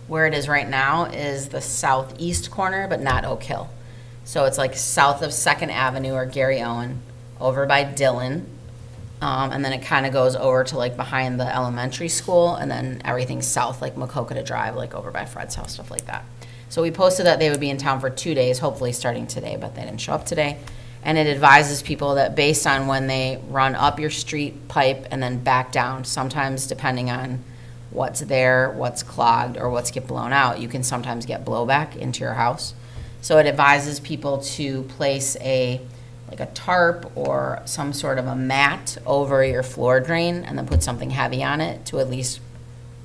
where it is right now is the southeast corner, but not Oak Hill. So it's like south of 2nd Avenue or Gary Owen, over by Dillon. And then it kind of goes over to like behind the elementary school, and then everything south, like Macokota Drive, like over by Fred's house, stuff like that. So we posted that they would be in town for 2 days, hopefully starting today, but they didn't show up today. And it advises people that based on when they run up your street pipe and then back down, sometimes depending on what's there, what's clogged, or what's get blown out, you can sometimes get blowback into your house. So it advises people to place like a tarp or some sort of a mat over your floor drain and then put something heavy on it to at least,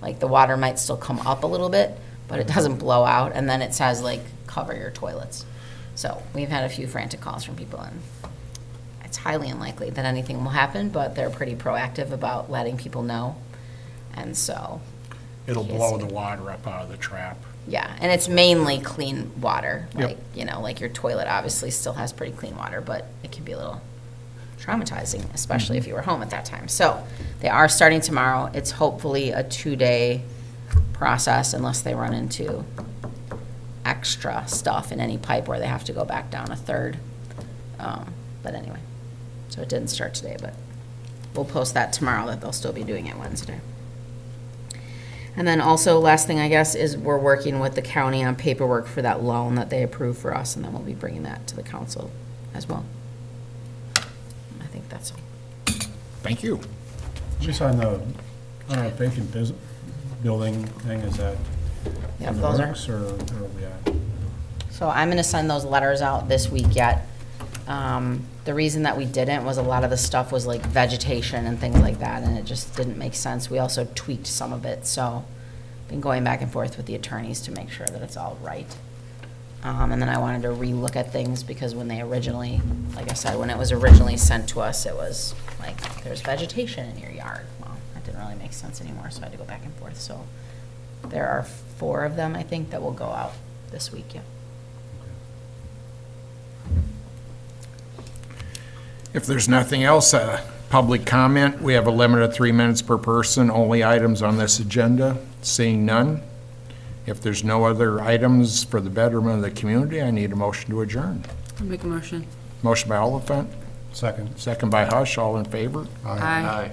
like the water might still come up a little bit, but it doesn't blow out. And then it says like, cover your toilets. So we've had a few frantic calls from people, and it's highly unlikely that anything will happen, but they're pretty proactive about letting people know. And so, It'll blow the water up out of the trap. yeah, and it's mainly clean water. Yep. Like, you know, like your toilet obviously still has pretty clean water, but it can be a little traumatizing, especially if you were home at that time. So they are starting tomorrow. It's hopefully a 2-day process unless they run into extra stuff in any pipe where they have to go back down a third. But anyway, so it didn't start today, but we'll post that tomorrow that they'll still be doing it Wednesday. And then also, last thing I guess is we're working with the county on paperwork for that loan that they approved for us, and then we'll be bringing that to the council as well. I think that's all. Thank you. Just on the vacant building thing, is that Yep, in the those are. works, or where are we at? So I'm gonna send those letters out this week yet. The reason that we didn't was a lot of the stuff was like vegetation and things like that, and it just didn't make sense. We also tweaked some of it, so been going back and forth with the attorneys to make sure that it's all right. And then I wanted to relook at things because when they originally, like I said, when it was originally sent to us, it was like, there's vegetation in your yard. Well, that didn't really make sense anymore, so I had to go back and forth. So there are 4 of them, I think, that will go out this week, yeah. If there's nothing else, public comment, we have a limit of 3 minutes per person, only items on this agenda. Seeing none. If there's no other items for the betterment of the community, I need a motion to adjourn. I'll make a motion. Motion by Oliphant, Second. second by Hush, all in favor? Aye. Aye.